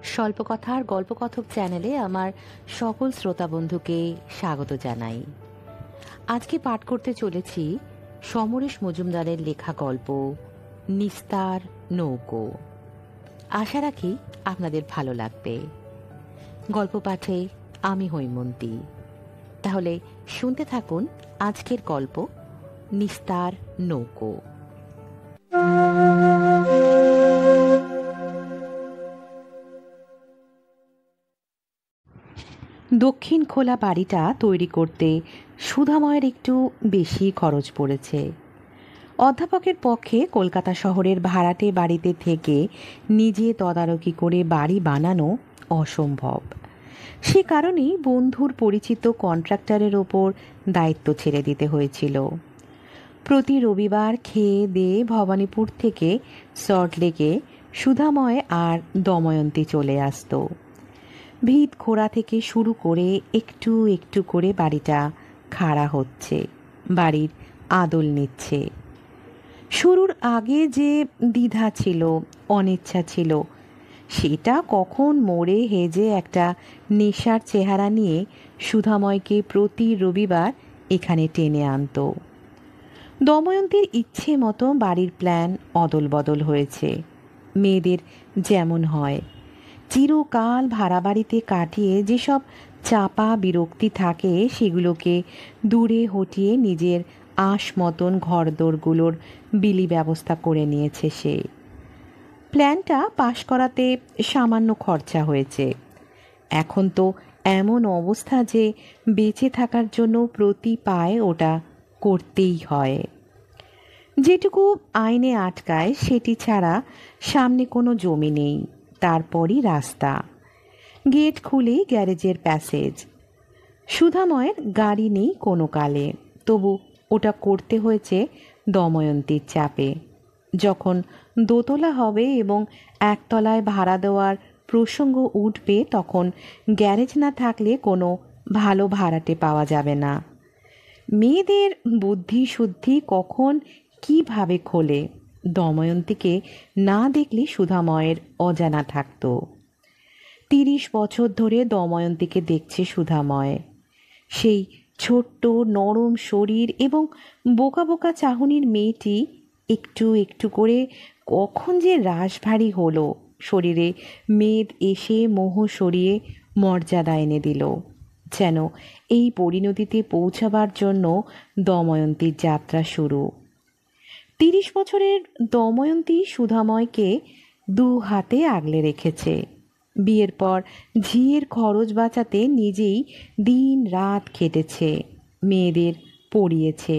স্বল্পকথার গল্পকথক চ্যানেলে আমার সকল শ্রোতা বন্ধুকে স্বাগত জানাই। আজকে পাঠ করতে চলেছি সমরেশ মজুমদারের লেখা গল্প নিস্তার নৌকো। আশা রাখি আপনাদের ভালো লাগবে। গল্প পাঠে আমি হৈমন্তী। তাহলে শুনতে থাকুন আজকের গল্প নিস্তার নৌকো। দক্ষিণ খোলা বাড়িটা তৈরি করতে সুধাময়ের একটু বেশি খরচ পড়েছে। অধ্যাপকের পক্ষে কলকাতা শহরের ভাড়াটে বাড়িতে থেকে নিজে তদারকি করে বাড়ি বানানো অসম্ভব। সে কারণেই বন্ধুর পরিচিত কন্ট্রাক্টরের ওপর দায়িত্ব ছেড়ে দিতে হয়েছিল। প্রতি রবিবার খেয়ে দিয়ে ভবানীপুর থেকে সল্টলেকে সুধাময় আর দময়ন্তী চলে আসতো। ভিত খোঁড়া থেকে শুরু করে একটু একটু করে বাড়িটা খাড়া হচ্ছে, বাড়ির আদল নিচ্ছে। শুরুর আগে যে দ্বিধা ছিল, অনিচ্ছা ছিল, সেটা কখন মোড়ে হেজে একটা নেশার চেহারা নিয়ে সুধাময়কে প্রতি রবিবার এখানে টেনে আনত। দময়ন্তীর ইচ্ছে মতো বাড়ির প্ল্যান অদল বদল হয়েছে। মেয়েদের যেমন হয়, চিরকাল ভাড়া বাড়িতে কাটিয়ে যেসব চাপা বিরক্তি থাকে সেগুলোকে দূরে হটিয়ে নিজের আশ মতন ঘরদোরগুলোর বিলি ব্যবস্থা করে নিয়েছে সে। প্ল্যানটা পাশ করাতে সামান্য খরচা হয়েছে। এখন তো এমন অবস্থা যে বেঁচে থাকার জন্য প্রতি পায়ে ওটা করতেই হয়। যেটুকু আইনে আটকায় সেটি ছাড়া সামনে কোনো জমি নেই, তারপরই রাস্তা। গেট খুলেই গ্যারেজের প্যাসেজ। সুধাময়ের গাড়ি নেই কোনো কালে, তবু ওটা করতে হয়েছে দময়ন্তীর চাপে। যখন দোতলা হবে এবং একতলায় ভাড়া দেওয়ার প্রসঙ্গ উঠবে তখন গ্যারেজ না থাকলে কোনো ভালো ভাড়াটে পাওয়া যাবে না। মেয়েদের বুদ্ধি শুদ্ধি কখন কিভাবে খোলে দময়ন্তীকে না দেখলে সুধাময়ের অজানা থাকত। 30 বছর ধরে দময়ন্তীকে দেখছে সুধাময়। সেই ছোট্ট নরম শরীর এবং বোকা বোকা চাহনির মেয়েটি একটু একটু করে কখন যে রাশভারী হলো, শরীরে মেদ এসে মোহ সরিয়ে মর্যাদা এনে দিল। যেন এই পরিণতিতে পৌঁছাবার জন্য দময়ন্তীর যাত্রা শুরু। 30 বছরের দময়ন্তী সুধাময়কে 2 হাতে আগলে রেখেছে। বিয়ের পর ঝিয়ের খরচ বাঁচাতে নিজেই দিন রাত খেটেছে, মেয়েদের পড়িয়েছে।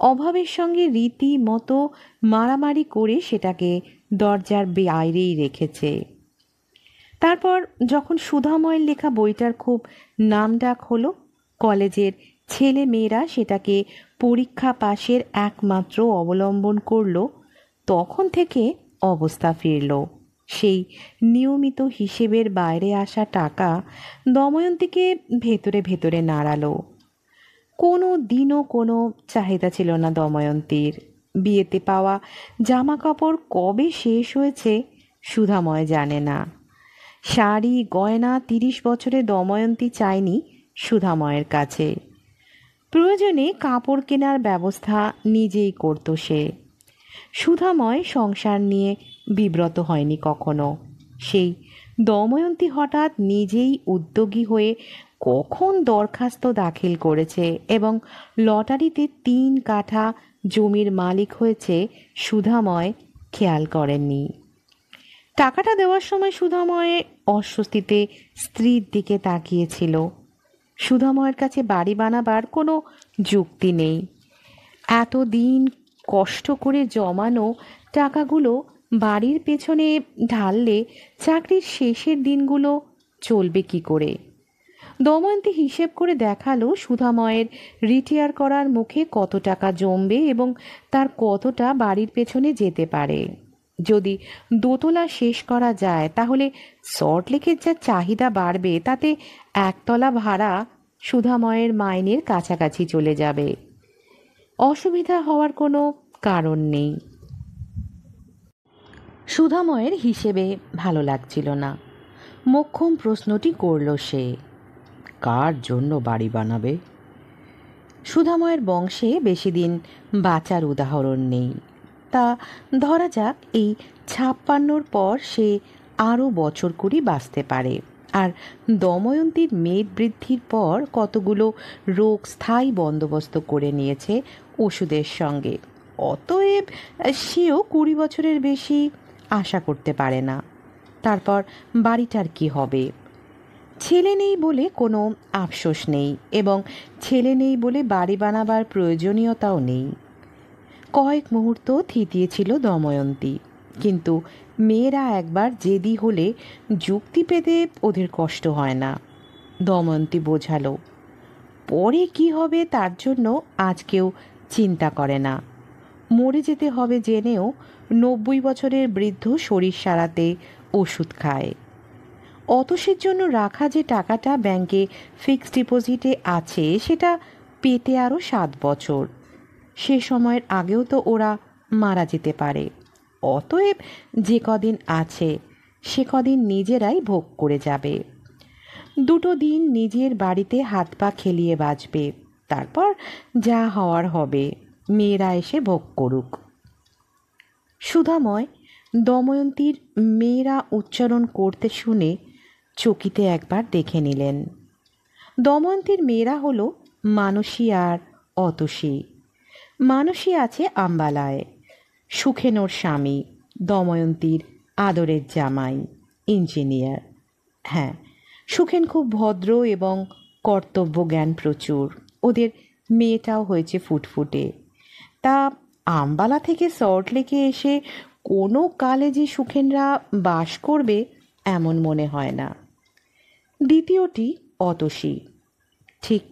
অভাবের সঙ্গে রীতিমতো মারামারি করে সেটাকে দরজার বাইরেই রেখেছে। তারপর যখন সুধাময়ের লেখা বইটার খুব নামডাক হলো, কলেজের ছেলে মেয়েরা সেটাকে পরীক্ষা পাশের একমাত্র অবলম্বন করল, তখন থেকে অবস্থা ফিরল। সেই নিয়মিত হিসেবের বাইরে আসা টাকা দময়ন্তীকে ভেতরে ভেতরে নাড়ালো। কোনো দিনও কোনো চাহিদা ছিল না দময়ন্তীর। বিয়েতে পাওয়া জামা কাপড় কবে শেষ হয়েছে সুধাময় জানে না। শাড়ি গয়না 30 বছরে দময়ন্তী চায়নি সুধাময়ের কাছে। প্রয়োজনে কাপড় কেনার ব্যবস্থা নিজেই করত সে। সুধাময় সংসার নিয়ে বিব্রত হয়নি কখনো। সেই দময়ন্তী হঠাৎ নিজেই উদ্যোগী হয়ে কখন দরখাস্ত দাখিল করেছে এবং লটারিতে 3 কাঠা জমির মালিক হয়েছে সুধাময় খেয়াল করেননি। টাকাটা দেওয়ার সময় সুধাময় অস্বস্তিতে স্ত্রীর দিকে তাকিয়েছিল। সুধাময়ের কাছে বাড়ি বানাবার কোনো যুক্তি নেই। এতদিন কষ্ট করে জমানো টাকাগুলো বাড়ির পেছনে ঢাললে চাকরির শেষের দিনগুলো চলবে কি করে? দময়ন্তী হিসেব করে দেখালো সুধাময়ের রিটায়ার করার মুখে কত টাকা জমবে এবং তার কতটা বাড়ির পেছনে যেতে পারে। যদি দোতলা শেষ করা যায় তাহলে সল্টলেকের যা চাহিদা বাড়বে তাতে একতলা ভাড়া সুধাময়ের মাইনের কাছাকাছি চলে যাবে। অসুবিধা হওয়ার কোনো কারণ নেই। সুধাময়ের হিসেবে ভালো লাগছিল না। মোক্ষম প্রশ্নটি করল সে। কার জন্য বাড়ি বানাবে? সুধাময়ের বংশে বেশি দিন বাঁচার উদাহরণ নেই। তা ধরা যাক এই 56 পর সে আরও বছর কুড়ি বাঁচতে পারে। আর দময়ন্তীর মেদ বৃদ্ধির পর কতগুলো রোগ স্থায়ী বন্দোবস্ত করে নিয়েছে ওষুধের সঙ্গে। অতএব সেও 20 বছরের বেশি আশা করতে পারে না। তারপর বাড়িটার কি হবে? ছেলে নেই বলে কোনো আফসোস নেই, এবং ছেলে নেই বলে বাড়ি বানাবার প্রয়োজনীয়তাও নেই। কয়েক মুহূর্ত থিতিয়েছিল দময়ন্তী, কিন্তু মেয়েরা একবার জেদি হলে যুক্তি পেতে ওদের কষ্ট হয় না। দময়ন্তী বোঝালো, পরে কি হবে তার জন্য আজ কেউ চিন্তা করে না। মরে যেতে হবে জেনেও 90 বছরের বৃদ্ধ শরীর সারাতে ওষুধ খায়। অতসের জন্য রাখা যে টাকাটা ব্যাংকে ফিক্সড ডিপোজিটে আছে সেটা পেতে আরও 7 বছর। সে সময়ের আগেও তো ওরা মারা যেতে পারে। অতএব যে কদিন আছে সে কদিন নিজেরাই ভোগ করে যাবে। 2 দিন নিজের বাড়িতে হাত পা খেলিয়ে বাঁচবে, তারপর যা হওয়ার হবে, মেয়েরা এসে ভোগ করুক। সুধাময় দময়ন্তীর মেয়েরা উচ্চারণ করতে শুনে চকিতে একবার দেখে নিলেন। দময়ন্তীর মেয়েরা হলো মানসী আর অতসী। মানসী আছে আম্বালায়, সুখেনোর স্বামী, দময়ন্তীর আদরের জামাই, ইঞ্জিনিয়ার। হ্যাঁ, সুখেন খুব ভদ্র এবং কর্তব্য জ্ঞান প্রচুর। ওদের মেয়েটাও হয়েছে ফুটফুটে। তা আম্বালা থেকে সল্টলেকে এসে কোনো কালে যে সুখেনরা বাস করবে এমন মনে হয় না। দ্বিতীয়টি অতসী। ঠিক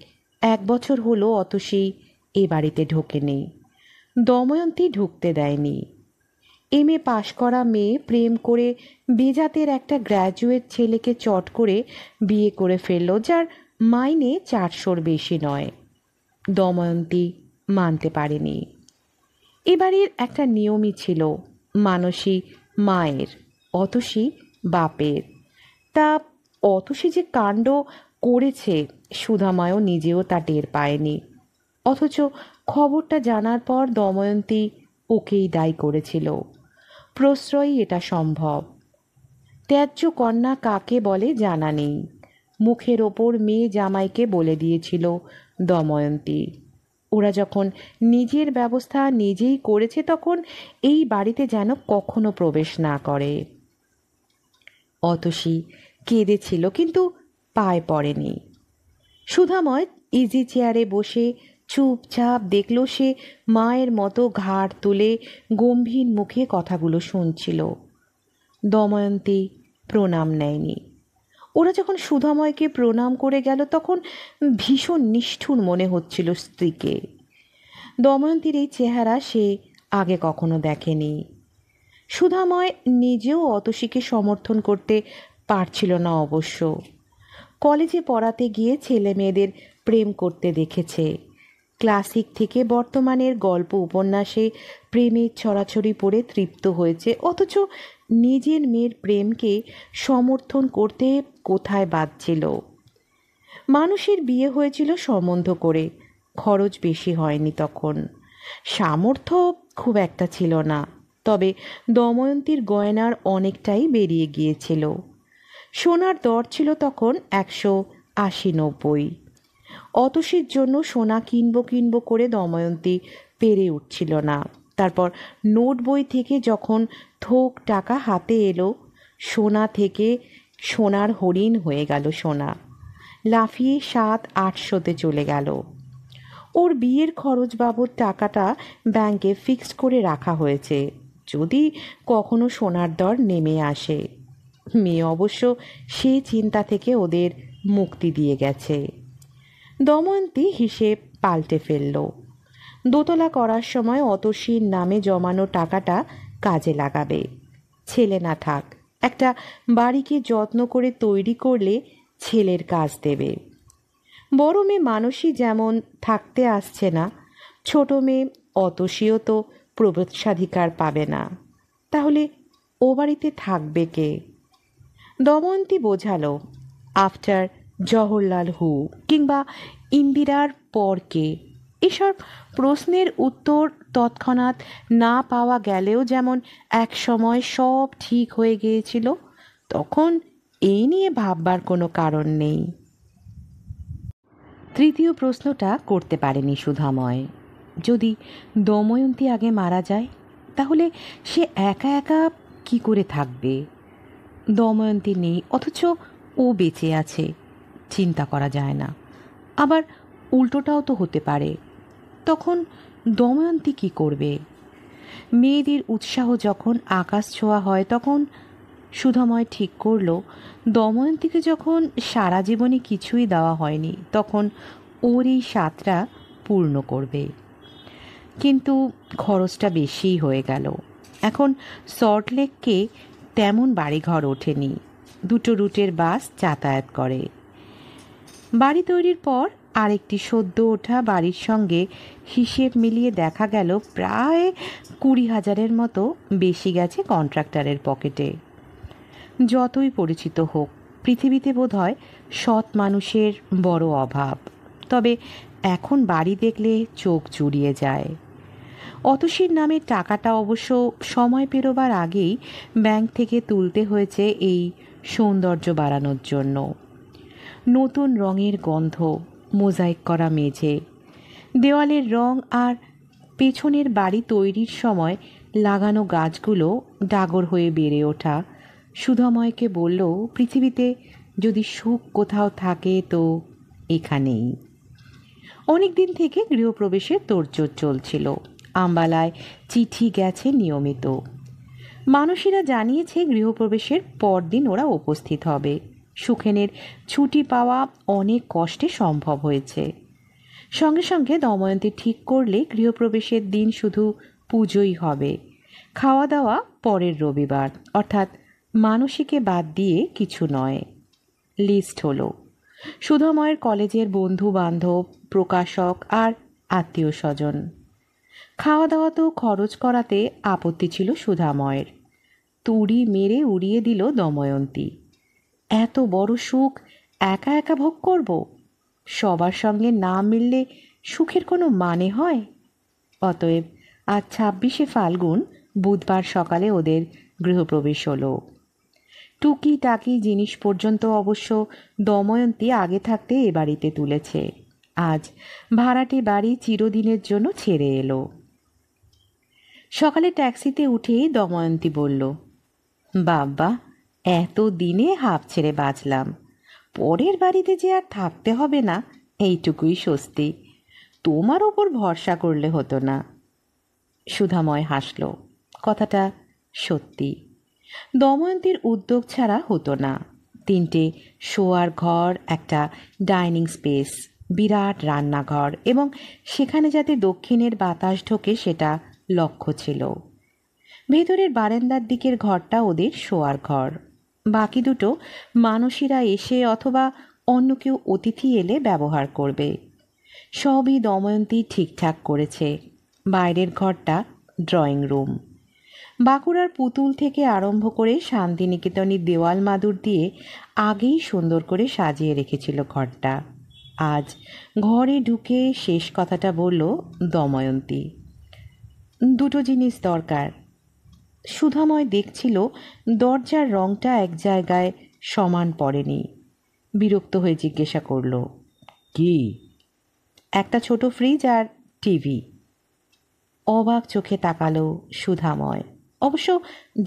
1 বছর হলো অতসী এ বাড়িতে ঢোকেনি। দময়ন্তী ঢুকতে দেয়নি। MA পাশ করা মেয়ে প্রেম করে বেজাতের একটা গ্র্যাজুয়েট ছেলেকে চট করে বিয়ে করে ফেলল, যার মাইনে 400-র বেশি নয়। দময়ন্তী মানতে পারেনি। এবারের একটা নিয়মই ছিল, মানসী মায়ের, অতসী বাপের। তা অতসী যে কাণ্ড করেছে সুধাময়ও নিজেও তা টের পায়নি। অথচ খবরটা জানার পর দময়ন্তী ওকেই দায়ী করেছিল। প্রশ্রয়ই এটা সম্ভব। ত্যায্য কন্যা কাকে বলে জানা নেই। মুখের ওপর মেয়ে জামাইকে বলে দিয়েছিল দময়ন্তী। ওরা যখন নিজের ব্যবস্থা নিজেই করেছে তখন এই বাড়িতে যেন কখনো প্রবেশ না করে। অতসী কেঁদেছিল, কিন্তু পায়ে পড়েনি। সুধাময় ইজি চেয়ারে বসে চুপচাপ দেখল সে মায়ের মতো ঘাড় তুলে গম্ভীর মুখে কথাগুলো শুনছিল। দময়ন্তী প্রণাম নেয়নি। ওরা যখন সুধাময়কে প্রণাম করে গেল তখন ভীষণ নিষ্ঠুর মনে হচ্ছিল স্ত্রীকে। দময়ন্তীর এই চেহারা সে আগে কখনো দেখেনি। সুধাময় নিজেও অতসীকে সমর্থন করতে পারছিল না অবশ্য। কলেজে পড়াতে গিয়ে ছেলে মেয়েদের প্রেম করতে দেখেছে। ক্লাসিক থেকে বর্তমানের গল্প উপন্যাসে প্রেমের ছড়াছড়ি পড়ে তৃপ্ত হয়েছে, অথচ নিজের মেয়ের প্রেমকে সমর্থন করতে কোথায় বাধছিল। মানুষের বিয়ে হয়েছিল সম্বন্ধ করে, খরচ বেশি হয়নি তখন, সামর্থ্য খুব একটা ছিল না, তবে দময়ন্তীর গয়নার অনেকটাই বেরিয়ে গিয়েছিল। সোনার দর ছিল তখন 180-90। অতসীর জন্য সোনা কিনবো করে দময়ন্তী পেরে উঠছিল না। তারপর নোট বই থেকে যখন থোক টাকা হাতে এলো, সোনা থেকে সোনার হরিণ হয়ে গেল সোনা, লাফিয়ে 700-800-তে চলে গেল। ওর বিয়ের খরচ বাবদ টাকাটা ব্যাংকে ফিক্সড করে রাখা হয়েছে, যদি কখনো সোনার দর নেমে আসে। মেয়ে অবশ্য সে চিন্তা থেকে ওদের মুক্তি দিয়ে গেছে। দময়ন্তী হিসেব পাল্টে ফেলল। দোতলা করার সময় অতসীর নামে জমানো টাকাটা কাজে লাগাবে। ছেলে না থাক, একটা বাড়িকে যত্ন করে তৈরি করলে ছেলের কাজ দেবে। বড় মেয়ে মানসী যেমন থাকতে আসছে না, ছোট মেয়ে অতসীও তো প্রবেশাধিকার পাবে না। তাহলে ও বাড়িতে থাকবে কে? দময়ন্তী বোঝালো, আফটার জওহরলাল হু কিংবা ইন্দিরার পর কে, এসব প্রশ্নের উত্তর তৎক্ষণাৎ না পাওয়া গেলেও যেমন এক সময় সব ঠিক হয়ে গিয়েছিল, তখন এই নিয়ে ভাববার কোনো কারণ নেই। তৃতীয় প্রশ্নটা করতে পারেনি সুধাময়। যদি দময়ন্তী আগে মারা যায়, তাহলে সে একা একা কি করে থাকবে? দময়ন্তী নেই, অথচ ও বেঁচে আছে, চিন্তা করা যায় না। আবার উল্টোটাও তো হতে পারে, তখন দময়ন্তী কি করবে? মেয়েদের উৎসাহ যখন আকাশ ছোঁয়া হয়, তখন সুধাময় ঠিক করল, দময়ন্তীকে যখন সারা জীবনে কিছুই দেওয়া হয়নি, তখন ওর এই স্বাদটা পূর্ণ করবে। কিন্তু খরচটা বেশিই হয়ে গেল। এখন সল্টলেককে তেমন বাড়িঘর ওঠেনি, দুটো রুটের বাস যাতায়াত করে। বাড়ি তৈরির পর আরেকটি সদ্য ওঠা বাড়ির সঙ্গে হিসেব মিলিয়ে দেখা গেল প্রায় 20,000-এর মতো বেশি গেছে কন্ট্রাক্টরের পকেটে। যতই পরিচিত হোক, পৃথিবীতে বোধহয় সৎ মানুষের বড় অভাব। তবে এখন বাড়ি দেখলে চোখ জুড়িয়ে যায়। অতসীর নামে টাকাটা অবশ্য সময় পেরোবার আগেই ব্যাংক থেকে তুলতে হয়েছে এই সৌন্দর্য বাড়ানোর জন্য। নতুন রঙের গন্ধ, মোজাইক করা মেঝে, দেওয়ালের রং আর পেছনের বাড়ি তৈরির সময় লাগানো গাছগুলো ডাগর হয়ে বেড়ে ওঠা সুধাময়কে বলল, পৃথিবীতে যদি সুখ কোথাও থাকে তো এখানেই। অনেক দিন থেকে গৃহপ্রবেশের তোড়জোড় চলছিল। আম্বালায় চিঠি গেছে নিয়মিত। মানুষেরা জানিয়েছে গৃহপ্রবেশের পরদিন ওরা উপস্থিত হবে। সুখেনের ছুটি পাওয়া অনেক কষ্টে সম্ভব হয়েছে। সঙ্গে সঙ্গে দময়ন্তী ঠিক করলে গৃহপ্রবেশের দিন শুধু পুজোই হবে, খাওয়া দাওয়া পরের রবিবার, অর্থাৎ মানসীকে বাদ দিয়ে কিছু নয়। লিস্ট হলো সুধাময়ের কলেজের বন্ধু বান্ধব, প্রকাশক আর আত্মীয় স্বজন। খাওয়া দাওয়া তো খরচ করাতে আপত্তি ছিল সুধাময়ের। তুড়ি মেরে উড়িয়ে দিল দময়ন্তী। এত বড় সুখ একা একা ভোগ করব? সবার সঙ্গে না মিললে সুখের কোনো মানে হয়? অতএব আজ 26শে ফাল্গুন বুধবার সকালে ওদের গৃহপ্রবেশ হলো। টুকিটাকি জিনিস পর্যন্ত অবশ্য দময়ন্তী আগে থাকতে এ বাড়িতে তুলেছে। আজ ভাড়াটে বাড়ি চিরদিনের জন্য ছেড়ে এলো। সকালে ট্যাক্সিতে উঠেই দময়ন্তী বলল, বাবা, এত দিনে হাঁপ ছেড়ে বাঁচলাম। পরের বাড়িতে যে আর থাকতে হবে না, এইটুকুই স্বস্তি। তোমার ওপর ভরসা করলে হতো না। সুধাময় হাসল। কথাটা সত্যি। দময়ন্তীর উদ্যোগ ছাড়া হতো না। 3টে শোয়ার ঘর, একটা ডাইনিং স্পেস, বিরাট রান্নাঘর, এবং সেখানে যাতে দক্ষিণের বাতাস ঢোকে সেটা লক্ষ্য ছিল। ভেতরের বারান্দার দিকের ঘরটা ওদের শোয়ার ঘর। বাকি দুটো মানুষেরা এসে অথবা অন্য কেউ অতিথি এলে ব্যবহার করবে। সবই দময়ন্তী ঠিকঠাক করেছে। বাইরের ঘরটা ড্রয়িং রুম। বাঁকুড়ার পুতুল থেকে আরম্ভ করে শান্তিনিকেতনী দেওয়াল মাদুর দিয়ে আগেই সুন্দর করে সাজিয়ে রেখেছিল ঘরটা। আজ ঘরে ঢুকে শেষ কথাটা বলল দময়ন্তী, দুটো জিনিস দরকার। সুধাময় দেখছিল দরজার রংটা এক জায়গায় সমান পড়েনি। বিরক্ত হয়ে জিজ্ঞাসা করল, কি? একটা ছোট ফ্রিজ আর টিভি। অবাক চোখে তাকালো সুধাময়। অবশ্য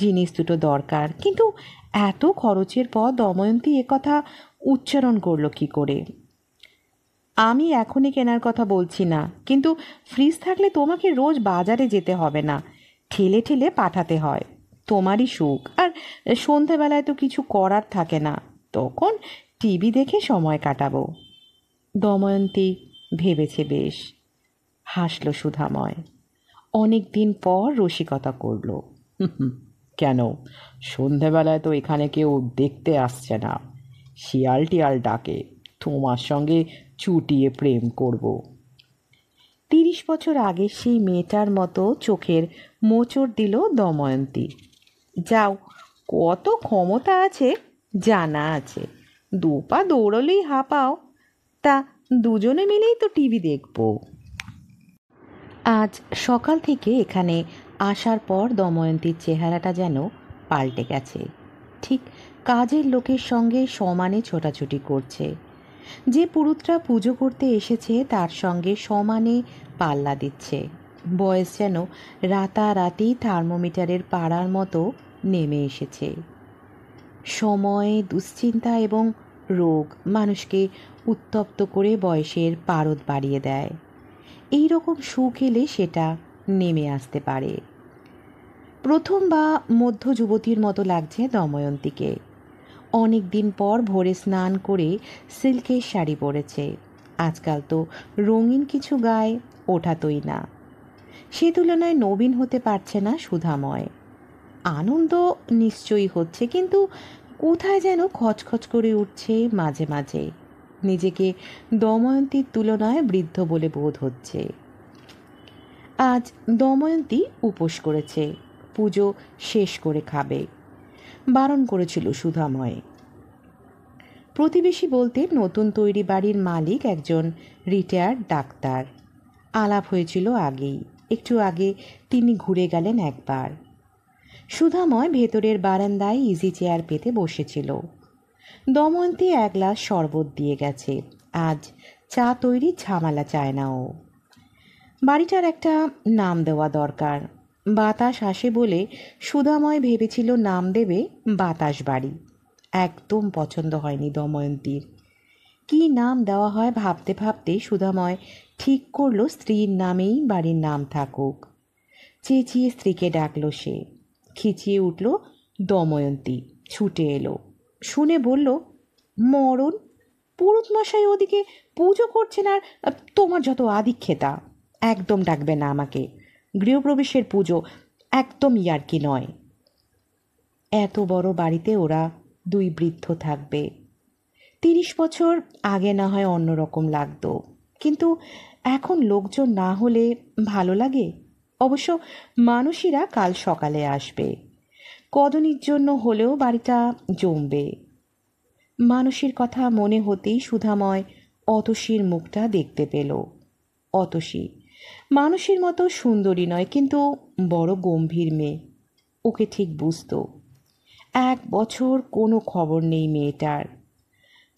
জিনিস দুটো দরকার, কিন্তু এত খরচের পর দময়ন্তী একথা উচ্চারণ করল কি করে? আমি এখনই কেনার কথা বলছি না, কিন্তু ফ্রিজ থাকলে তোমাকে রোজ বাজারে যেতে হবে না, ঠেলে ঠেলে পাঠাতে হয়। তোমারই সুখ। আর সন্ধেবেলায় তো কিছু করার থাকে না, তখন টিভি দেখে সময় কাটাবো। দময়ন্তী ভেবেছে বেশ। হাসল সুধাময়। অনেক দিন পর রসিকতা করল। কেন, সন্ধেবেলায় তো এখানে কেউ দেখতে আসছে না। শিয়াল টিয়াল ডাকে, তোমার সঙ্গে চুটিয়ে প্রেম করব। 30 বছর আগে সেই মেয়েটার মতো চোখের মোচড় দিল দময়ন্তী। যাও, কত ক্ষমতা আছে জানা আছে, 2 পা দৌড়লেই হাঁপাও। তা দুজনে মিলেই তো টিভি দেখবো। আজ সকাল থেকে এখানে আসার পর দময়ন্তীর চেহারাটা যেন পাল্টে গেছে। ঠিক কাজের লোকের সঙ্গে সমানে ছোটাছুটি করছে। যে পুরুতরা পুজো করতে এসেছে তার সঙ্গে সমানে পাল্লা দিচ্ছে। বয়স যেন রাতারাতি থার্মোমিটারের পাড়ার মতো নেমে এসেছে। সময়, দুশ্চিন্তা এবং রোগ মানুষকে উত্তপ্ত করে বয়সের পারদ বাড়িয়ে দেয়। এই রকম সুখ এলে সেটা নেমে আসতে পারে। প্রথম বা মধ্য যুবতীর মতো লাগছে দময়ন্তীকে। অনেক দিন পর ভোরে স্নান করে সিল্কের শাড়ি পরেছে। আজকাল তো রঙিন কিছু গায়ে ওঠাতই না। সে তুলনায় নবীন হতে পারছে না সুধাময়। আনন্দ নিশ্চয়ই হচ্ছে, কিন্তু কোথায় যেন খচখচ করে উঠছে মাঝে মাঝে। নিজেকে দময়ন্তীর তুলনায় বৃদ্ধ বলে বোধ হচ্ছে। আজ দময়ন্তী উপোস করেছে, পুজো শেষ করে খাবে। বারণ করেছিল সুধাময়। প্রতিবেশী বলতে নতুন তৈরি বাড়ির মালিক একজন রিটায়ার্ড ডাক্তার। আলাপ হয়েছিল আগেই। একটু আগে তিনি ঘুরে গেলেন একবার। সুধাময় ভেতরের বারান্দায় ইজি চেয়ার পেতে বসেছিল। দময়ন্তী 1 গ্লাস শরবত দিয়ে গেছে। আজ চা তৈরি ঝামেলা চায় না ও। বাড়িটার একটা নাম দেওয়া দরকার। বাতাস আসে বলে সুধাময় ভেবেছিল নাম দেবে বাতাস বাড়ি। একদম পছন্দ হয়নি দময়ন্তীর। কি নাম দেওয়া হয় ভাবতে ভাবতে সুধাময় ঠিক করলো স্ত্রীর নামেই বাড়ির নাম থাকুক। চেঁচিয়ে স্ত্রীকে ডাকলো সে। খিচিয়ে উঠল দময়ন্তী, ছুটে এলো। শুনে বলল, মরণ! পুরুত মশাই ওদিকে পুজো করছেন আর তোমার যত আদিক্ষেতা। একদম ডাকবে না আমাকে। গৃহপ্রবেশের পুজো, একদম ইয়ার্কি নয়। এত বড় বাড়িতে ওরা 2 বৃদ্ধ থাকবে। 30 বছর আগে না হয় অন্যরকম লাগতো, কিন্তু এখন লোকজন না হলে ভালো লাগে? অবশ্য মানুষেরা কাল সকালে আসবে। কদিনের জন্য হলেও বাড়িটা জমবে। মানুষের কথা মনে হতেই সুধাময় অতসীর মুখটা দেখতে পেল। অতসী মানুষের মতো সুন্দরী নয়, কিন্তু বড় গম্ভীর মেয়ে। ওকে ঠিক বুঝত। 1 বছর কোনো খবর নেই মেয়েটার।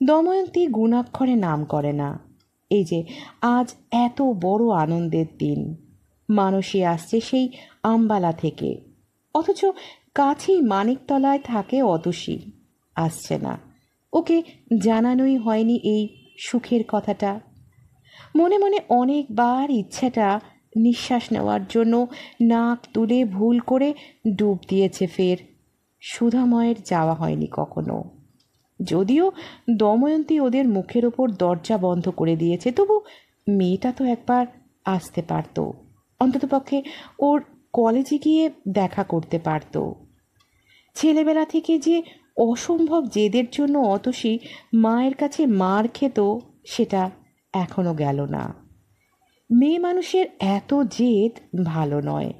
দময়ন্তী গুণাক্ষরে নাম করে না। এই যে আজ এত বড় আনন্দের দিন, মানসী আসছে সেই আম্বালা থেকে, অথচ কাছেই মানিকতলায় থাকে অতসী। আসছে না। ওকে জানানোই হয়নি এই সুখের কথাটা। মনে মনে অনেকবার ইচ্ছাটা নিঃশ্বাস নেওয়ার জন্য নাক তুলে ভুল করে ডুব দিয়েছে ফের। সুধাময়ের যাওয়া হয়নি কখনো। যদিও দময়ন্তী ওদের মুখের ওপর দরজা বন্ধ করে দিয়েছে, তবু মেয়েটা তো একবার আসতে পারত। অন্ততপক্ষে ওর কলেজে গিয়ে দেখা করতে পারত। ছেলেবেলা থেকে যে অসম্ভব জেদের জন্য অতসী মায়ের কাছে মার খেত, সেটা এখনো গেল না। মেয়ে মানুষের এত জেদ ভালো নয়।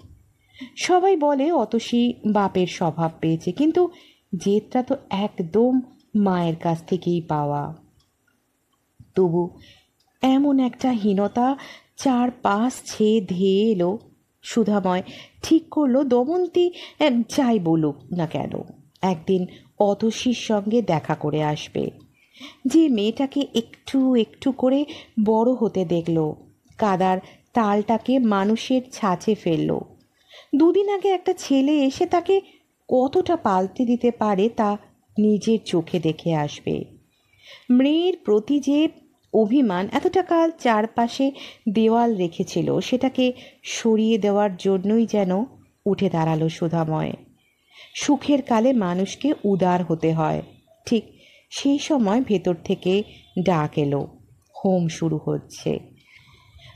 সবাই বলে অতসী বাপের স্বভাব পেয়েছে, কিন্তু জেদটা তো একদম মায়ের কাছ থেকেই পাওয়া। তবু এমন একটা হীনতা 4-5 ছেয়ে ধেয়ে এলো। সুধাময় ঠিক করলো দময়ন্তী যাই বলুক না কেন একদিন অতসীর সঙ্গে দেখা করে আসবে। যে মেয়েটাকে একটু একটু করে বড় হতে দেখল, কাদার তালটাকে মানুষের ছাঁচে ফেলল। 2 দিন আগে একটা ছেলে এসে তাকে কতটা পাল্টে দিতে পারে তা নিজের চোখে দেখে আসবে। মেয়ের প্রতি যে অভিমান এতটা কাল চারপাশে দেওয়াল রেখেছিল, সেটাকে সরিয়ে দেওয়ার জন্যই যেন উঠে দাঁড়ালো সুধাময়। সুখের কালে মানুষকে উদার হতে হয়। ঠিক সেই সময় ভেতর থেকে ডাক এলো, হোম শুরু হচ্ছে।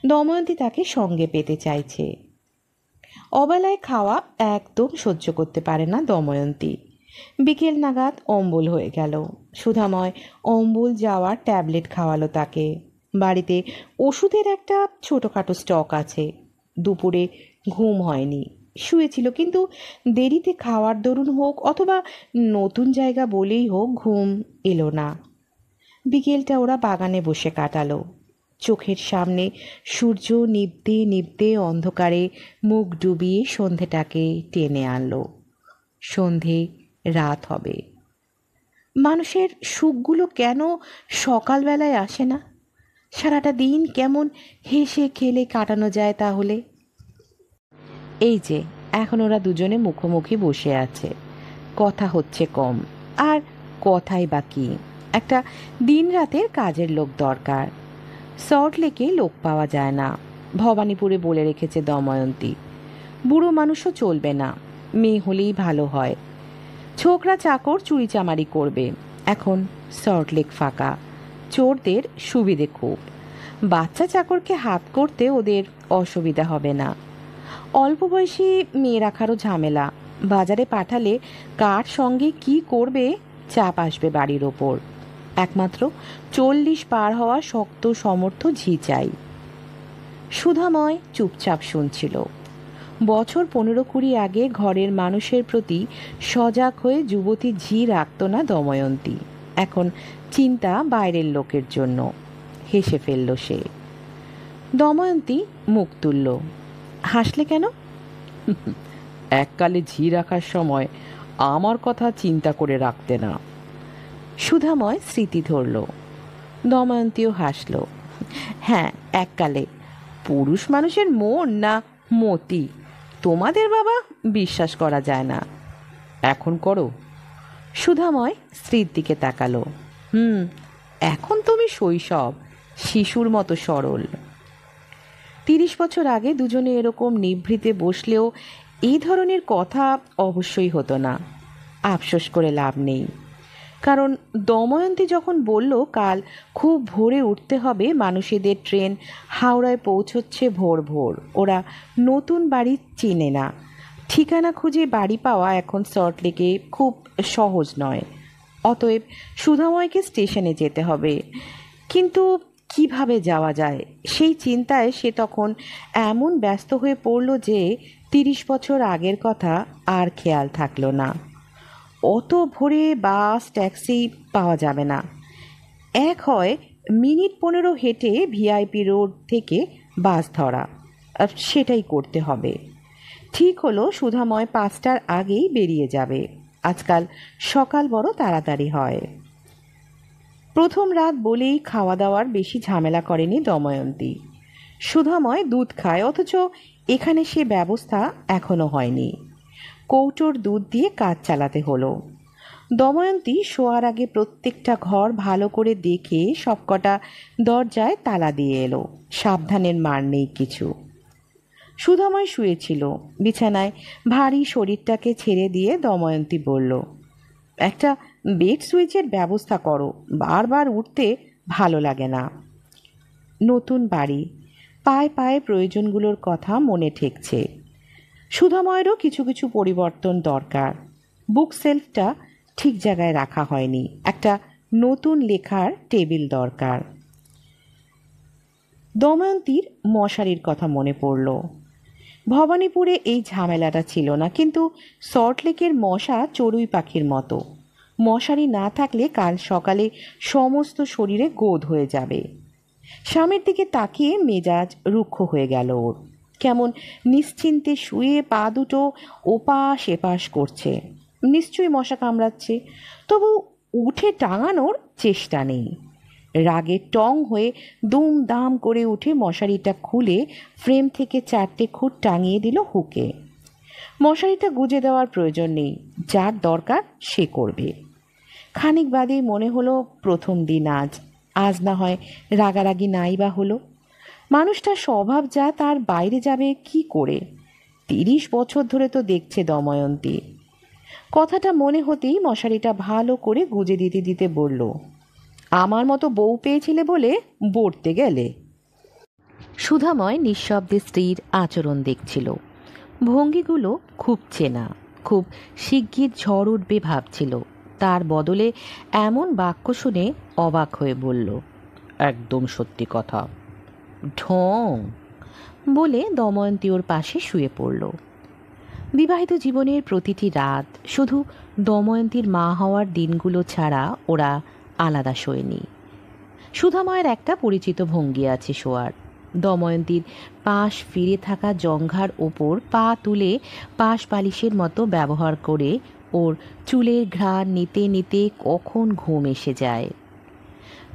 দময়ন্তী তাকে সঙ্গে পেতে চাইছে। অবেলায় খাওয়া একদম সহ্য করতে পারে না দময়ন্তী। বিকেল নাগাদ অম্বল হয়ে গেল। সুধাময় অম্বল যাওয়ার ট্যাবলেট খাওয়ালো তাকে। বাড়িতে ওষুধের একটা ছোটোখাটো স্টক আছে। দুপুরে ঘুম হয়নি। শুয়েছিল, কিন্তু দেরিতে খাওয়ার দরুন হোক অথবা নতুন জায়গা বলেই হোক ঘুম এলো না। বিকেলটা ওরা বাগানে বসে কাটালো। চোখের সামনে সূর্য নিভতে নিভতে অন্ধকারে মুখ ডুবিয়ে সন্ধেটাকে টেনে আনলো। সন্ধে রাত হবে। মানুষের সুখগুলো কেন সকালবেলায় আসে না? সারাটা দিন কেমন হেসে খেলে কাটানো যায় তাহলে? এই যে এখন ওরা দুজনে মুখোমুখি বসে আছে, কথা হচ্ছে কম, আর কথাই বা কি? একটা দিন রাতের কাজের লোক দরকার। সল্ট লেকে লোক পাওয়া যায় না, ভবানীপুরে বলে রেখেছে দময়ন্তী। বুড়ো মানুষও চলবে না, মেয়ে হলেই ভালো হয়। ছোকরা চাকর চুরিচামারি করবে। এখন সল্ট লেক ফাঁকা, চোরদের সুবিধে খুব। বাচ্চা চাকরকে হাত করতে ওদের অসুবিধা হবে না। অল্প বয়সী মেয়ে রাখারও ঝামেলা। বাজারে পাঠালে কার সঙ্গে কি করবে চাপ আসবে বাড়ির ওপর। একমাত্র 40 পার হওয়া শক্ত সমর্থ ঝি চাই। সুধাময় চুপচাপ শুনছিল। বছর 15-20 আগে ঘরের মানুষের প্রতি সজাগ হয়ে যুবতী ঝি রাখত না দময়ন্তী। এখন চিন্তা বাইরের লোকের জন্য। হেসে ফেলল সে। দময়ন্তী মুখ তুলল। হাসলে কেন? এককালে ঝি রাখার সময় আমার কথা চিন্তা করে রাখতে না। সুধাময় স্মৃতি ধরল। দময়ন্তীও হাসল। হ্যাঁ, এককালে। পুরুষ মানুষের মন না মতি, তোমাদের বাবা বিশ্বাস করা যায় না। এখন করো? সুধাময় স্ত্রীর দিকে তাকালো। এখন তুমি শৈশব, শিশুর মতো সরল। 30 বছর আগে দুজনে এরকম নিভৃতে বসলেও এই ধরনের কথা অবশ্যই হতো না। আফসোস করে লাভ নেই, কারণ দময়ন্তী যখন বলল কাল খুব ভোরে উঠতে হবে, মানুষেদের ট্রেন হাওড়ায় পৌঁছচ্ছে ভোর ভোর, ওরা নতুন বাড়ি চেনে না। ঠিকানা খুঁজে বাড়ি পাওয়া এখন সল্ট লেকে খুব সহজ নয়। অতএব সুধাময়কে স্টেশনে যেতে হবে। কিন্তু কিভাবে যাওয়া যায় সেই চিন্তায় সে তখন এমন ব্যস্ত হয়ে পড়ল যে 30 বছর আগের কথা আর খেয়াল থাকলো না। অত ভোরে বাস ট্যাক্সি পাওয়া যাবে না। এক হয় মিনিট 15 হেঁটে ভিআইপি রোড থেকে বাস ধরা, সেটাই করতে হবে। ঠিক হলো সুধাময় 5টার আগেই বেরিয়ে যাবে। আজকাল সকাল বড় তাড়াতাড়ি হয়। প্রথম রাত বলেই খাওয়া দাওয়ার বেশি ঝামেলা করেনি দময়ন্তী। সুধাময় দুধ খায়, অথচ এখানে সে ব্যবস্থা এখনো হয়নি। কৌটোর দুধ দিয়ে কাজ চালাতে হলো। দময়ন্তী শোয়ার আগে প্রত্যেকটা ঘর ভালো করে দেখে সবকটা দরজায় তালা দিয়ে এলো। সাবধানের মার নেই কিছু। সুধাময় শুয়েছিল বিছানায়। ভারী শরীরটাকে ছেড়ে দিয়ে দময়ন্তী বলল, একটা বেড সুইচের ব্যবস্থা করো, বারবার উঠতে ভালো লাগে না। নতুন বাড়ি, পায়ে পায়ে প্রয়োজনগুলোর কথা মনে ঠেকছে। সুধাময়েরও কিছু কিছু পরিবর্তন দরকার। বুক সেলফটা ঠিক জায়গায় রাখা হয়নি। একটা নতুন লেখার টেবিল দরকার। দময়ন্তীর মশারির কথা মনে পড়ল। ভবানীপুরে এই ঝামেলাটা ছিল না, কিন্তু সল্টলেকের মশা চড়ুই পাখির মতো। মশারি না থাকলে কাল সকালে সমস্ত শরীরে গোদ হয়ে যাবে। স্বামীর দিকে তাকিয়ে মেজাজ রুক্ষ হয়ে গেল ওর। কেমন নিশ্চিন্তে শুয়ে পা দুটো ওপাশ এপাশ করছে। নিশ্চয়ই মশা কামড়াচ্ছে, তবু উঠে টাঙানোর চেষ্টা নেই। রাগে টং হয়ে দুম দাম করে উঠে মশারিটা খুলে ফ্রেম থেকে 4টে খুঁট টাঙিয়ে দিল হুকে। মশারিটা গুজে দেওয়ার প্রয়োজন নেই, যার দরকার সে করবে। খানিক বাদেই মনে হলো প্রথম দিন আজ। আজ না হয় রাগারাগি নাই বা হলো। মানুষটার স্বভাব যা, তার বাইরে যাবে কি করে? 30 বছর ধরে তো দেখছে দময়ন্তী। কথাটা মনে হতেই মশারিটা ভালো করে গুজে দিতে দিতে বলল, আমার মতো বউ পেয়েছিলে বলে বলতে গেলে। সুধাময় নিঃশব্দে স্ত্রীর আচরণ দেখছিল। ভঙ্গিগুলো খুব চেনা, খুব শিগগির ঝড় উঠবে ভাবছিল। তার বদলে এমন বাক্য শুনে অবাক হয়ে বলল, একদম সত্যি কথা। ঢং বলে দময়ন্তী ওর পাশে শুয়ে পড়ল। বিবাহিত জীবনের প্রতিটি রাত শুধু দময়ন্তীর মা হওয়ার দিনগুলো ছাড়া ওরা আলাদা শোয়নি। সুধাময়ের একটা পরিচিত ভঙ্গি আছে শোয়ার। দময়ন্তীর পাশ ফিরে থাকা জঙ্ঘার ওপর পা তুলে পাশ বালিশের মতো ব্যবহার করে ওর চুলের ঘ্রাণ নিতে নিতে কখন ঘুম এসে যায়।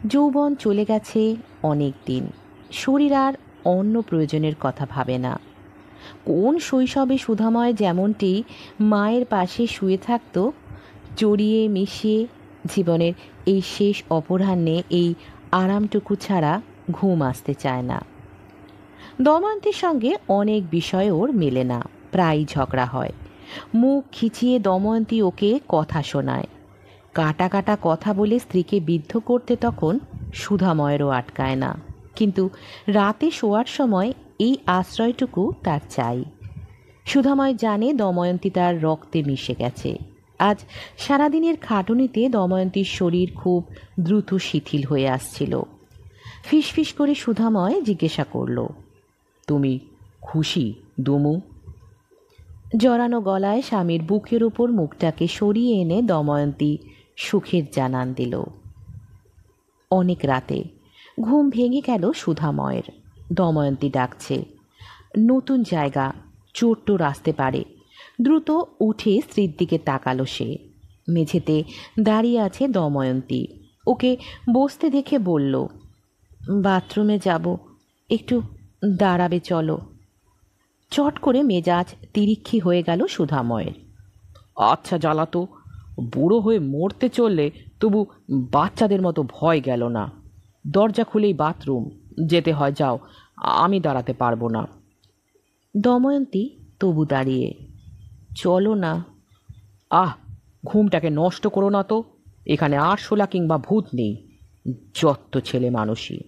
যৌবন চলে গেছে অনেক দিন, শরীর আর অন্য প্রয়োজনের কথা ভাবে না। কোন শৈশবে সুধাময় যেমনটি মায়ের পাশে শুয়ে থাকত, জড়িয়ে মিশিয়ে, জীবনের এই শেষ অপরাহ্নে এই আরামটুকু ছাড়া ঘুম আসতে চায় না। দময়ন্তীর সঙ্গে অনেক বিষয় ওর মেলে না, প্রায়ই ঝগড়া হয়। মুখ খিচিয়ে দময়ন্তী ওকে কথা শোনায়। কাটা কাটা কথা বলে স্ত্রীকে বিদ্ধ করতে তখন সুধাময়েরও আটকায় না। কিন্তু রাতে শোয়ার সময় এই আশ্রয়টুকু তার চাই। সুধাময় জানে দময়ন্তী তার রক্তে মিশে গেছে। আজ সারাদিনের খাটুনিতে দময়ন্তীর শরীর খুব দ্রুত শিথিল হয়ে আসছিল। ফিসফিস করে সুধাময় জিজ্ঞাসা করল, তুমি খুশি দুমু? জড়ানো গলায় স্বামীর বুকের উপর মুখটাকে সরিয়ে এনে দময়ন্তী সুখের জানান দিল। অনেক রাতে ঘুম ভেঙে গেল সুধাময়ের। দময়ন্তী ডাকছে। নতুন জায়গা, চোর টোর আসতে পারে। দ্রুত উঠে স্ত্রীর দিকে তাকালো সে। মেঝেতে দাঁড়িয়ে আছে দময়ন্তী। ওকে বসতে দেখে বলল, বাথরুমে যাব, একটু দাঁড়াবে চলো। চট করে মেজাজ তিরিক্ষি হয়ে গেল সুধাময়ের। আচ্ছা জ্বালাতো, বুড়ো হয়ে মরতে চললে তবু বাচ্চাদের মতো ভয় গেল না। দরজা খুলেই বাথরুম যেতে হয়, যাও, আমি দাঁড়াতে পারবো না। দময়ন্তী তবু দাঁড়িয়ে, চলো না। আহ, ঘুমটাকে নষ্ট করো না তো। এখানে আরশোলা কিংবা ভূত নেই, যত ছেলে মানুষই।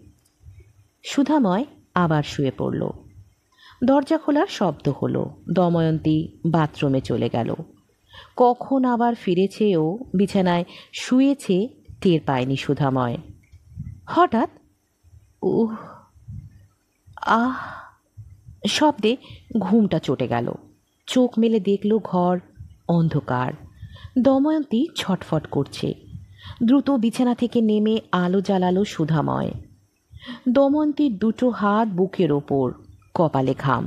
সুধাময় আবার শুয়ে পড়ল। দরজা খোলার শব্দ হলো। দময়ন্তী বাথরুমে চলে গেল। কখন আবার ফিরেছে ও বিছানায় শুয়েছে টের পায়নি সুধাময়। হঠাৎ উহ আহ শব্দে ঘুমটা চটে গেল। চোখ মেলে দেখল ঘর অন্ধকার। দময়ন্তী ছটফট করছে। দ্রুত বিছানা থেকে নেমে আলো জ্বালালো সুধাময়। দময়ন্তীর দুটো হাত বুকের ওপর, কপালে ঘাম।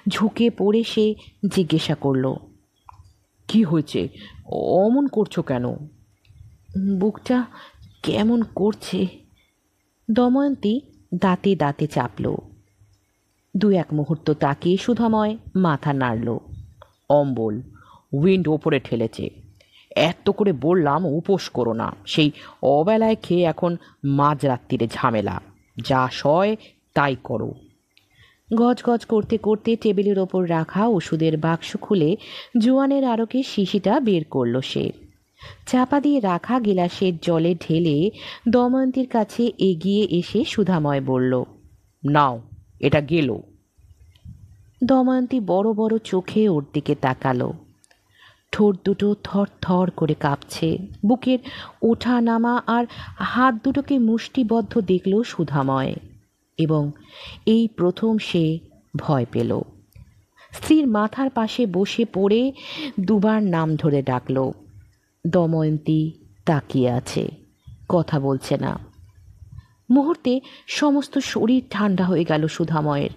ঝুঁকে পড়ে সে জিজ্ঞাসা করল, কি হয়েছে? অমন করছো কেন? বুকটা কেমন করছে। দময়ন্তী দাঁতে দাঁতে চাপল। দু এক মুহূর্ত তাকিয়ে সুধাময় মাথা নাড়ল। অম্বল, উইন্ড ওপরে ঠেলেছে। এত করে বললাম উপোস করো না, সেই অবেলায় খেয়ে এখন মাঝরাত্রিরে ঝামেলা। যা সয় তাই করো। গজ গজ করতে করতে টেবিলের ওপর রাখা ওষুধের বাক্স খুলে জোয়ানের আরকে শিশিটা বের করল সে। চাপা দিয়ে রাখা গিলাসের জলে ঢেলে দময়ন্তীর কাছে এগিয়ে এসে সুধাময় বলল, নাও, এটা গেল। দময়ন্তী বড় বড় চোখে ওর দিকে তাকালো। ঠোঁট দুটো থর থর করে কাঁপছে। বুকের ওঠা নামা আর হাত দুটোকে মুষ্টিবদ্ধ দেখল সুধাময়, এবং এই প্রথম সে ভয় পেল। স্ত্রীর মাথার পাশে বসে পড়ে দুবার নাম ধরে ডাকল। দময়ন্তী তাকিয়ে আছে, কথা বলছে না। মুহূর্তে সমস্ত শরীর ঠান্ডা হয়ে গেল সুধাময়ের।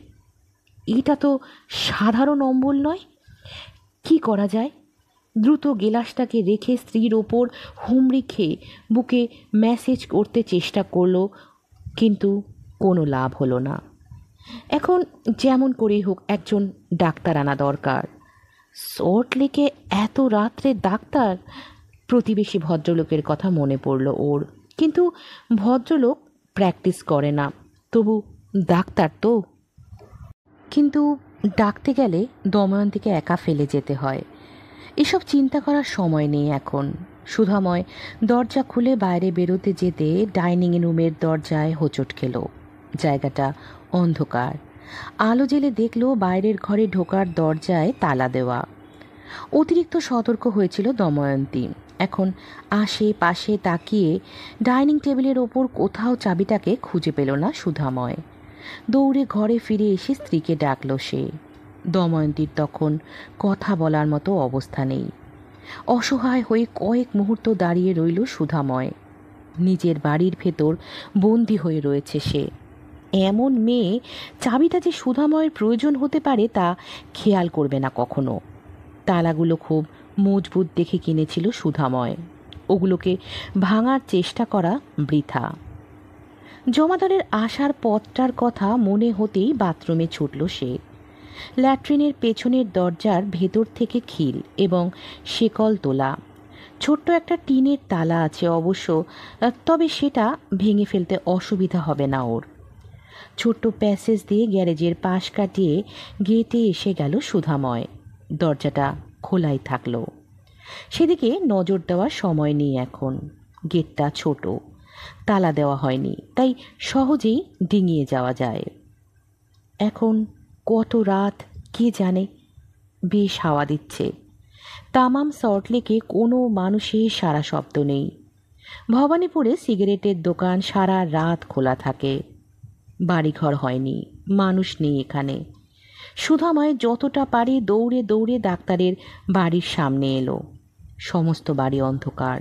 এটা তো সাধারণ অম্বল নয়। কি করা যায়? দ্রুত গেলাসটাকে রেখে স্ত্রীর ওপর হুমড়ি খেয়ে বুকে ম্যাসেজ করতে চেষ্টা করল, কিন্তু কোনো লাভ হলো না। এখন যেমন করেই হোক একজন ডাক্তার আনা দরকার। সল্ট লেকে এত রাত্রে ডাক্তার? প্রতিবেশী ভদ্রলোকের কথা মনে পড়ল ওর। কিন্তু ভদ্রলোক প্র্যাকটিস করে না, তবু ডাক্তার তো। কিন্তু ডাকতে গেলে দময়ন্তীকে একা ফেলে যেতে হয়। এসব চিন্তা করার সময় নেই এখন। সুধাময় দরজা খুলে বাইরে বেরোতে যেতে ডাইনিং রুমের দরজায় হোঁচট খেল। জায়গাটা অন্ধকার। আলো জেলে দেখল বাইরের ঘরে ঢোকার দরজায় তালা দেওয়া। অতিরিক্ত সতর্ক হয়েছিল দময়ন্তী। এখন আশেপাশে তাকিয়ে ডাইনিং টেবিলের ওপর কোথাও চাবিটাকে খুঁজে পেল না সুধাময়। দৌড়ে ঘরে ফিরে এসে স্ত্রীকে ডাকল সে। দময়ন্তীর তখন কথা বলার মতো অবস্থা নেই। অসহায় হয়ে কয়েক মুহূর্ত দাঁড়িয়ে রইল সুধাময়। নিজের বাড়ির ভেতর বন্দি হয়ে রয়েছে সে। এমন মেয়ে চাবিটা যে সুধাময়ের প্রয়োজন হতে পারে তা খেয়াল করবে না কখনো। তালাগুলো খুব মজবুত দেখে কিনেছিল সুধাময়। ওগুলোকে ভাঙার চেষ্টা করা বৃথা। জমাদারের আসার পথটার কথা মনে হতেই বাথরুমে ছুটল সে। ল্যাট্রিনের পেছনের দরজার ভেতর থেকে খিল এবং শেকল তোলা। ছোট্ট একটা টিনের তালা আছে অবশ্য, তবে সেটা ভেঙে ফেলতে অসুবিধা হবে না ওর। ছোট্ট প্যাসেজ দিয়ে গ্যারেজের পাশ কাটিয়ে গেটে এসে গেল সুধাময়। দরজাটা খোলাই থাকলো। সেদিকে নজর দেওয়ার সময় নেই এখন। গেটটা ছোট, তালা দেওয়া হয়নি, তাই সহজেই ডিঙিয়ে যাওয়া যায়। এখন কত রাত কে জানে। বেশ হাওয়া দিচ্ছে। তামাম সল্টলেকে কোনো মানুষের সারা শব্দ নেই। ভবানীপুরে সিগারেটের দোকান সারা রাত খোলা থাকে। বাড়িঘর হয়নি, মানুষ নেই এখানে। সুধাময় যতটা পারে দৌড়ে দৌড়ে ডাক্তারের বাড়ির সামনে এলো। সমস্ত বাড়ি অন্ধকার।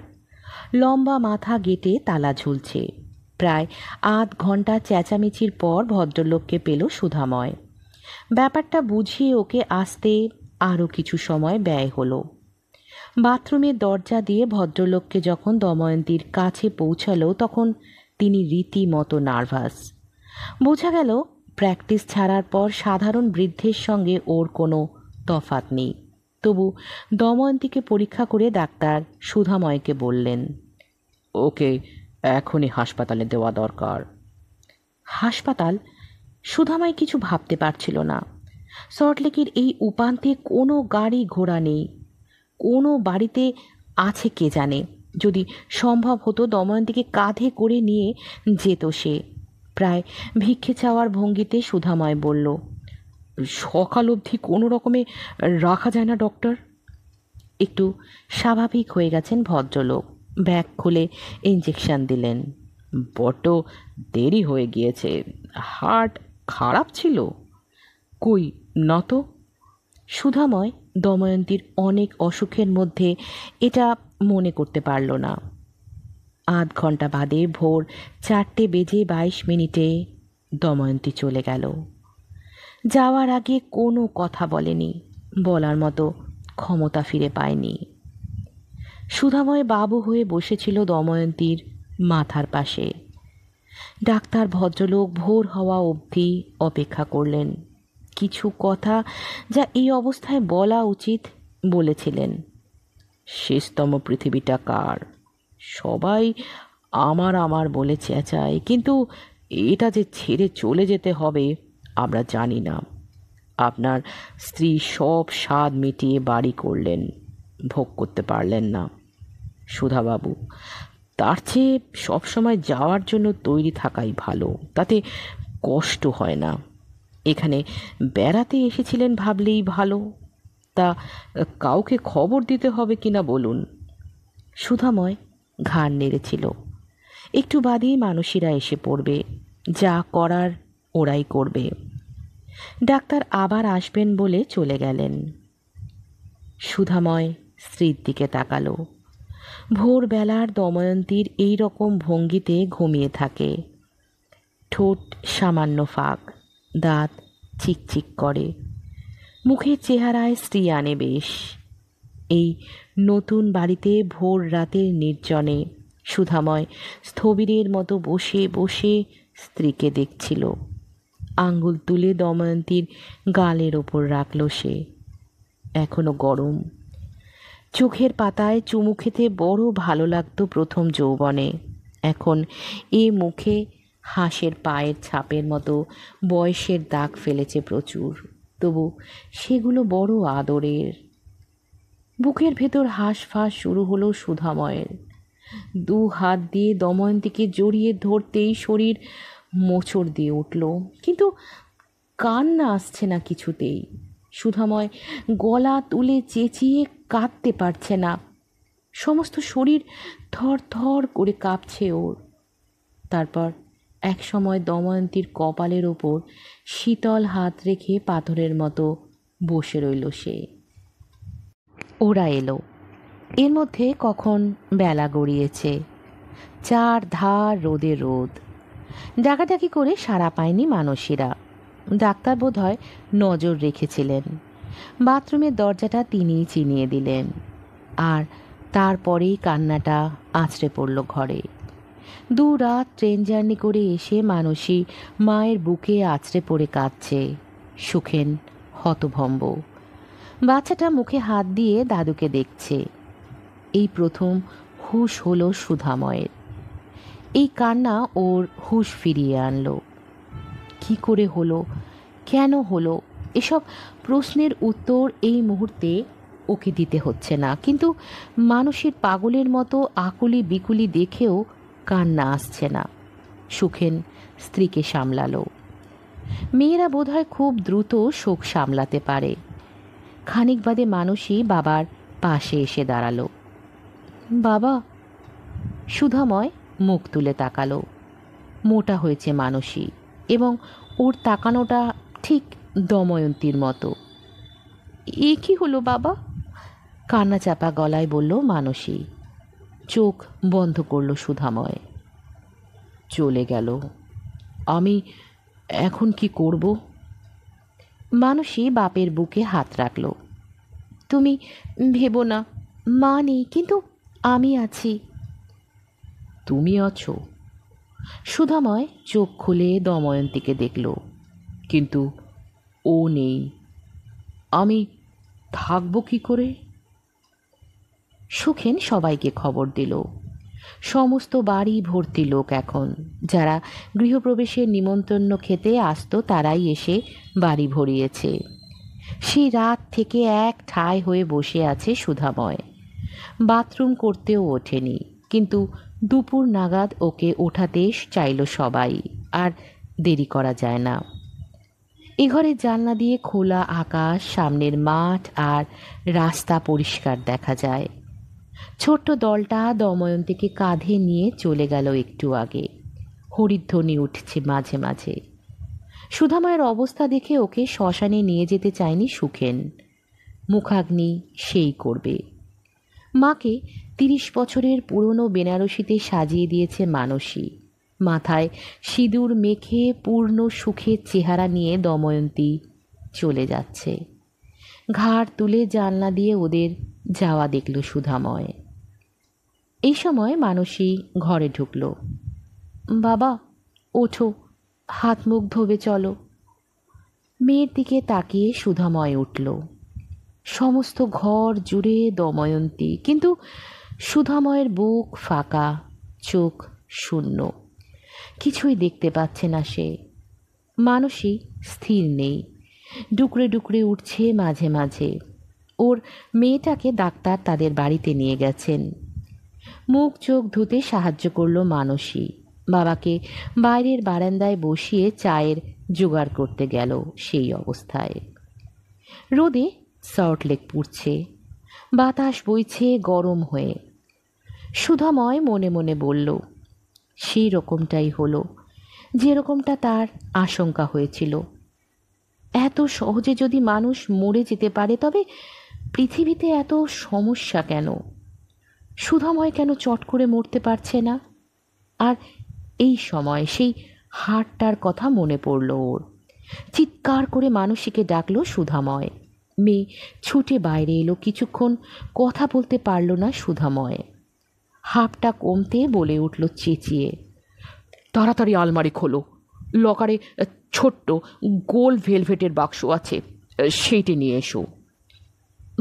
লম্বা মাথা গেটে তালা ঝুলছে। প্রায় আধ ঘন্টা চেঁচামেচির পর ভদ্রলোককে পেল সুধাময়। ব্যাপারটা বুঝিয়ে ওকে আসতে আরও কিছু সময় ব্যয় হলো। বাথরুমের দরজা দিয়ে ভদ্রলোককে যখন দময়ন্তীর কাছে পৌঁছালো তখন তিনি রীতিমতো নার্ভাস। বোঝা গেল প্র্যাকটিস ছাড়ার পর সাধারণ বৃদ্ধের সঙ্গে ওর কোনো তফাৎ নেই। তবু দময়ন্তীকে পরীক্ষা করে ডাক্তার সুধাময়কে বললেন, ওকে এখনই হাসপাতালে দেওয়া দরকার। হাসপাতাল? সুধাময় কিছু ভাবতে পারছিল না। সল্টলেকের এই উপান্তে কোনো গাড়ি ঘোড়া নেই। কোনো বাড়িতে আছে কে জানে। যদি সম্ভব হতো দময়ন্তীকে কাঁধে করে নিয়ে যেত সে। প্রায় ভিক্ষে চাওয়ার ভঙ্গিতে সুধাময় বলল, সকাল অবধি কোনো রকমে রাখা যায় না ডক্টর? একটু স্বাভাবিক হয়ে গেছেন ভদ্রলোক। ব্যাগ খুলে ইঞ্জেকশন দিলেন। বড্ড দেরি হয়ে গিয়েছে। হার্ট খারাপ ছিল? কই না তো। সুধাময় দময়ন্তীর অনেক অসুখের মধ্যে এটা মনে করতে পারল না। আধ ঘন্টা বাদে ভোর 4:22 দময়ন্তী চলে গেল। যাওয়ার আগে কোনো কথা বলেনি, বলার মতো ক্ষমতা ফিরে পায়নি। সুধাময় বাবু হয়ে বসেছিল দময়ন্তীর মাথার পাশে। ডাক্তার ভদ্রলোক ভোর হওয়া অবধি অপেক্ষা করলেন। কিছু কথা যা এই অবস্থায় বলা উচিত বলেছিলেন। শেষতম পৃথিবীটা কার? সবাই আমার আমার বলে চেঁচায়, কিন্তু এটা যে ছেড়ে চলে যেতে হবে আমরা জানি না। আপনার স্ত্রী সব স্বাদ মিটিয়ে বাড়ি করলেন, ভোগ করতে পারলেন না সুধাবাবু। তার চেয়ে সবসময় যাওয়ার জন্য তৈরি থাকাই ভালো, তাতে কষ্ট হয় না। এখানে বেড়াতে এসেছিলেন ভাবলেই ভালো। তা কাউকে খবর দিতে হবে কিনা বলুন। সুধাময় ঘাড় নেড়েছিল। একটু বাদেই মানুষেরা এসে পড়বে, যা করার ওরাই করবে। ডাক্তার আবার আসবেন বলে চলে গেলেন। সুধাময় স্ত্রীর দিকে তাকালো। ভোরবেলার দময়ন্তীর এই রকম ভঙ্গিতে ঘুমিয়ে থাকে। ঠোঁট সামান্য ফাঁক, দাঁত চিকচিক করে। মুখের চেহারায় স্ত্রী আনে বেশ। এই নতুন বাড়িতে ভোর রাতের নির্জনে সুধাময় স্থবিরের মতো বসে বসে স্ত্রীকে দেখছিল। আঙ্গুল তুলে দময়ন্তীর গালের ওপর রাখল সে। এখনো গরম। চোখের পাতায় চুমু খেতে বড় ভালো লাগতো প্রথম যৌবনে। এখন এ মুখে হাঁসের পায়ের ছাপের মতো বয়সের দাগ ফেলেছে প্রচুর, তবু সেগুলো বড় আদরের। বুকের ভেতর হাঁসফাঁস শুরু হলো সুধাময়ের। দু হাত দিয়ে দময়ন্তীকে জড়িয়ে ধরতেই শরীর মোচড় দিয়ে উঠল, কিন্তু কান্না আসছে না কিছুতেই। সুধাময় গলা তুলে চেঁচিয়ে কাঁদতে পারছে না। সমস্ত শরীর থর থর করে কাঁপছে ওর। তারপর এক সময় দময়ন্তীর কপালের ওপর শীতল হাত রেখে পাথরের মতো বসে রইল সে। ওরা এলো। এর মধ্যে কখন বেলা গড়িয়েছে, চার ধার রোদে রোদ। ডাকাডাকি করে সাড়া পায়নি মানসীরা। ডাক্তার বোধহয় নজর রেখেছিলেন। বাথরুমের দরজাটা তিনিই চিনিয়ে দিলেন। আর তারপরেই কান্নাটা আছড়ে পড়ল ঘরে। 2 রাত ট্রেন জার্নি করে এসে মানসী মায়ের বুকে আছড়ে পড়ে কাঁদছে। সুখেন হতভম্ব। বাচ্চাটা মুখে হাত দিয়ে দাদুকে দেখছে। এই প্রথম হুঁশ হলো সুধাময়ের। এই কান্না ওর হুঁশ ফিরিয়ে আনলো। কি করে হলো, কেন হলো, এসব প্রশ্নের উত্তর এই মুহূর্তে ওকে দিতে হচ্ছে না। কিন্তু মানুষের পাগলের মতো আকুলি বিকুলি দেখেও কান্না আসছে না। সুখেন স্ত্রীকে সামলালো। মেয়েরা বোধহয় খুব দ্রুত শোক সামলাতে পারে। খানিক বাদে মানুষই বাবার পাশে এসে দাঁড়ালো। বাবা। সুধাময় মুখ তুলে তাকালো। মোটা হয়েছে মানসী, এবং ওর তাকানোটা ঠিক দময়ন্তীর মতো। এ কি হলো বাবা? কান্না চাপা গলায় বলল মানসী। চোখ বন্ধ করল সুধাময়। চলে গেল। আমি এখন কি করব? মানসী বাপের বুকে হাত রাখল। তুমি ভেবো না, মা নেই, কিন্তু আমি আছি। তুমি আছো? সুধাময় চোখ খুলে দময়ন্তীকে দেখল। কিন্তু ও নেই। আমি থাকবো কি করে? সুখেন সবাইকে খবর দিল। সমস্ত বাড়ি ভর্তি লোক এখন। যারা গৃহপ্রবেশের নিমন্ত্রণ খেতে আসতো তারাই এসে বাড়ি ভরিয়েছে। সেই রাত থেকে এক ঠায় হয়ে বসে আছে সুধাময়। বাথরুম করতেও ওঠেনি, কিন্তু দুপুর নাগাদ ওকে ওঠাতে চাইল সবাই। আর দেরি করা যায় না। এ ঘরের জানলা দিয়ে খোলা আকাশ, সামনের মাঠ আর রাস্তা পরিষ্কার দেখা যায়। ছোট্ট দলটা দময়ন্তীকে কাঁধে নিয়ে চলে গেল একটু আগে। হরিধ্বনি উঠছে মাঝে মাঝে। সুধাময়ের অবস্থা দেখে ওকে শ্মশানে নিয়ে যেতে চায়নি সুখেন। মুখাগ্নি সেই করবে। মাকে 30 বছরের পুরনো বেনারসিতে সাজিয়ে দিয়েছে মানসী। মাথায় সিঁদুর মেখে পূর্ণ সুখের চেহারা নিয়ে দময়ন্তী চলে যাচ্ছে। ঘাড় তুলে জানলা দিয়ে ওদের যাওয়া দেখল সুধাময়। এই সময় মানসী ঘরে ঢুকল। বাবা, ওঠো, হাত মুখ ধোবে চলো। মেয়ের দিকে তাকিয়ে সুধাময় উঠল। সমস্ত ঘর জুড়ে দময়ন্তী, কিন্তু সুধাময়ের বুক ফাঁকা, চোখ শূন্য। কিছুই দেখতে পাচ্ছে না সে। মানসী স্থির নেই, ডুকরে ডুকরে উঠছে মাঝে মাঝে। ওর মেয়েটাকে ডাক্তার তাদের বাড়িতে নিয়ে গেছেন। মুখ চোখ ধুতে সাহায্য করল মানসী। বাবাকে বাইরের বারান্দায় বসিয়ে চায়ের জোগাড় করতে গেল সেই অবস্থায়। রোদে সল্টলেক পুড়ছে, বাতাস বইছে গরম হয়ে। সুধাময় মনে মনে বলল, সেই রকমটাই হলো, যেরকমটা তার আশঙ্কা হয়েছিল। এত সহজে যদি মানুষ মরে যেতে পারে, তবে পৃথিবীতে এত সমস্যা কেন? সুধাময় কেন চট করে মরতে পারছে না? আর এই সময় সেই হাড়টার কথা মনে পড়ল ওর। চিৎকার করে মানসীকে ডাকল সুধাময়। মেয়ে ছুটে বাইরে এলো। কিছুক্ষণ কথা বলতে পারল না সুধাময়। হাঁপটা কমতে বলে উঠল চেঁচিয়ে, তাড়াতাড়ি আলমারি খোলো। লকারে ছোট্ট গোল ভেলভেটের বাক্স আছে, সেইটি নিয়ে এসো।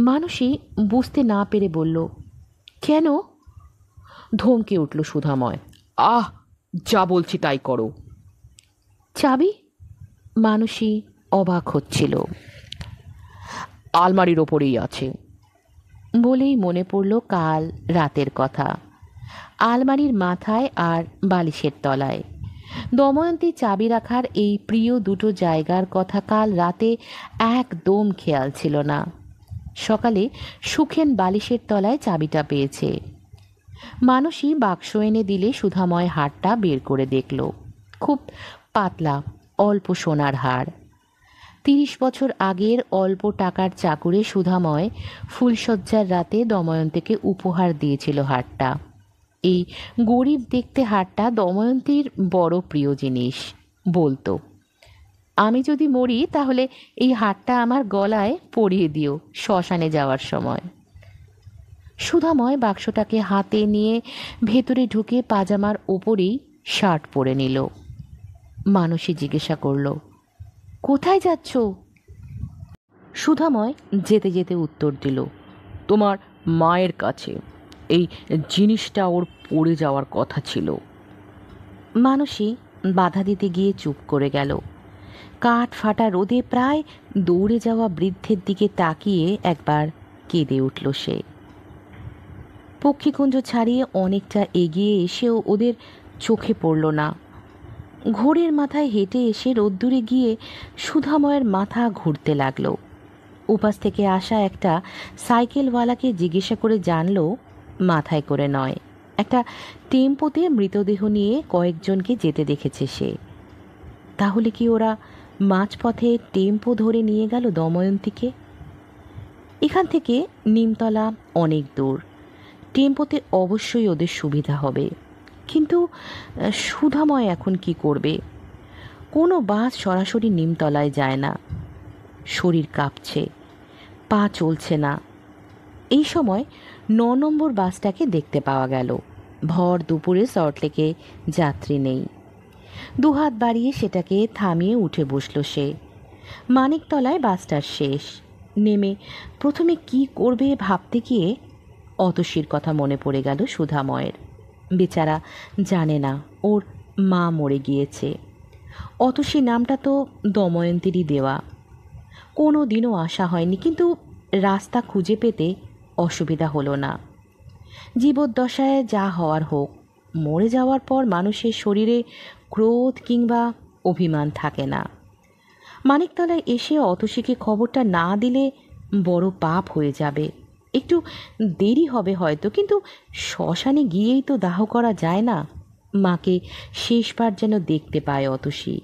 মানসী বুঝতে না পেরে বলল, কেন? ধমকে উঠল সুধাময়। আহ, যা বলছি তাই করো। চাবি? মানসী অবাক হচ্ছিল। আলমারির ওপরেই আছে। বলেই মনে পড়ল কাল রাতের কথা। আলমারির মাথায় আর বালিশের তলায়। দময়ন্তী চাবি রাখার এই প্রিয় দুটো জায়গার কথা কাল রাতে একদম খেয়াল ছিল না। সকালে সুখেন বালিশের তলায় চাবিটা পেয়েছে। মানসী বাক্স এনে দিলে সুধাময় হাড়টা বের করে দেখল। খুব পাতলা, অল্প সোনার হাড়। 30 বছর আগের অল্প টাকার চাকুরে সুধাময় ফুলশয্যার রাতে দময়ন্তীকে উপহার দিয়েছিল হারটা। এই গরিব দেখতে হারটা দময়ন্তীর বড় প্রিয় জিনিস। বলতো, আমি যদি মরি তাহলে এই হারটা আমার গলায় পরিয়ে দিও শ্মশানে যাওয়ার সময়। সুধাময় বাক্সটাকে হাতে নিয়ে ভেতরে ঢুকে পাজামার ওপরেই শার্ট পরে নিল। মানসী জিজ্ঞাসা করল, কোথায় যাচ্ছ? সুধাময় যেতে যেতে উত্তর দিল, তোমার মায়ের কাছে। এই জিনিসটা ওর পড়ে যাওয়ার কথা ছিল। মানসী বাধা দিতে গিয়ে চুপ করে গেল। কাঠ ফাটা রোদে প্রায় দৌড়ে যাওয়া বৃদ্ধের দিকে তাকিয়ে একবার কেঁদে উঠল সে। পক্ষীকুঞ্জ ছাড়িয়ে অনেকটা এগিয়ে এসেও ওদের চোখে পড়ল না। ঘোড়ের মাথায় হেঁটে এসে রোদ্দুরে গিয়ে সুধাময়ের মাথা ঘুরতে লাগলো। উপাস থেকে আসা একটা সাইকেলওয়ালাকে জিজ্ঞাসা করে জানল মাথায় করে নয়, একটা টেম্পোতে মৃতদেহ নিয়ে কয়েকজনকে যেতে দেখেছে সে। তাহলে কি ওরা মাঝপথে টেম্পো ধরে নিয়ে গেল দময়ন্তীকে? এখান থেকে নিমতলা অনেক দূর, টেম্পোতে অবশ্যই ওদের সুবিধা হবে। কিন্তু সুধাময় এখন কি করবে? কোনো বাস সরাসরি নিমতলায় যায় না। শরীর কাঁপছে, পা চলছে না। এই সময় 9 নম্বর বাসটাকে দেখতে পাওয়া গেল। ভর দুপুরে সল্টলেকে যাত্রী নেই। দুহাত বাড়িয়ে সেটাকে থামিয়ে উঠে বসল সে। মানিকতলায় বাসটার শেষ। নেমে প্রথমে কি করবে ভাবতে গিয়ে অতসীর কথা মনে পড়ে গেল সুধাময়ের। বেচারা জানে না ওর মা মরে গিয়েছে। অতসী নামটা তো দময়ন্তীরই দেওয়া। কোনো দিনও আশা হয়নি, কিন্তু রাস্তা খুঁজে পেতে অসুবিধা হলো না। জীবদ্দশায় যা হওয়ার হোক, মরে যাওয়ার পর মানুষের শরীরে ক্রোধ কিংবা অভিমান থাকে না। মানিকতলায় এসে অতসীকে খবরটা না দিলে বড় পাপ হয়ে যাবে। একটু দেরি হবে হয়তো, কিন্তু শ্মশানে গিয়েই তো দাহ করা যায় না। মাকে শেষবার যেন দেখতে পায় অতসী।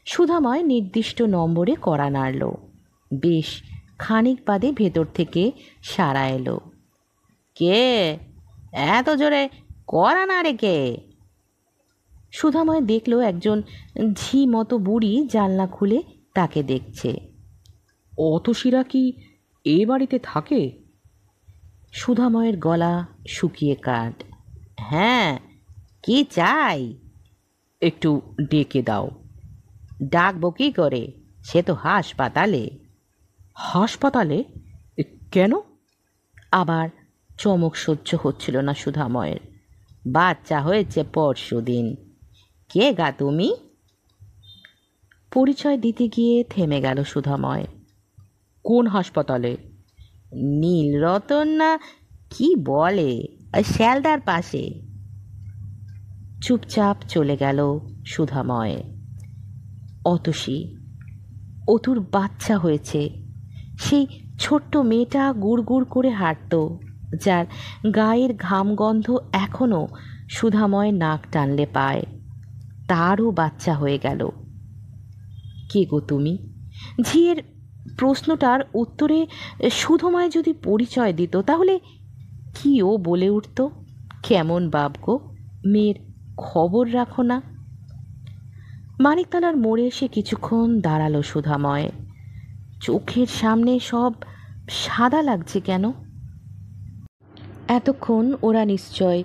সুধাময় নির্দিষ্ট নম্বরে কড়া নাড়ল। বেশ খানিক বাদে ভেতর থেকে সাড়া এলো। কে এত জোরে কড়া নাড়ে কে? সুধাময় দেখল একজন ঝি মতো বুড়ি জানলা খুলে তাকে দেখছে। অতসীরা কি এ বাড়িতে থাকে? সুধাময়ের গলা শুকিয়ে কাঠ। হ্যাঁ, কি চাই? একটু ডেকে দাও। ডাকবো কি করে? সে তো হাসপাতালে। হাসপাতালে? কেন? আবার চমক সহ্য হচ্ছিল না সুধাময়ের। বাচ্চা হয়েছে পরশুদিন। কে গা তুমি? পরিচয় দিতে গিয়ে থেমে গেল সুধাময়। কোন হাসপাতালে? নীলরতন না কি বলে, শ্যালদার পাশে। চুপচাপ চলে গেল সুধাময়। অতসী, অতুর বাচ্চা হয়েছে। সেই ছোট্ট মেয়েটা গুড় গুড় করে হাঁটত, যার গায়ের ঘাম গন্ধ এখনও সুধাময় নাক টানলে পায়। তারও বাচ্চা হয়ে গেল। কে গো তুমি? ঝিয়ের প্রশ্নটার উত্তরে সুধময় যদি পরিচয় দিত তাহলে কি ও বলে উঠত? কেমন বাপ গো, মেয়ের খবর রাখো না। মানিকতলার মোড়ে এসে কিছুক্ষণ দাঁড়ালো সুধাময়। চোখের সামনে সব সাদা লাগছে কেন? এতক্ষণ ওরা নিশ্চয়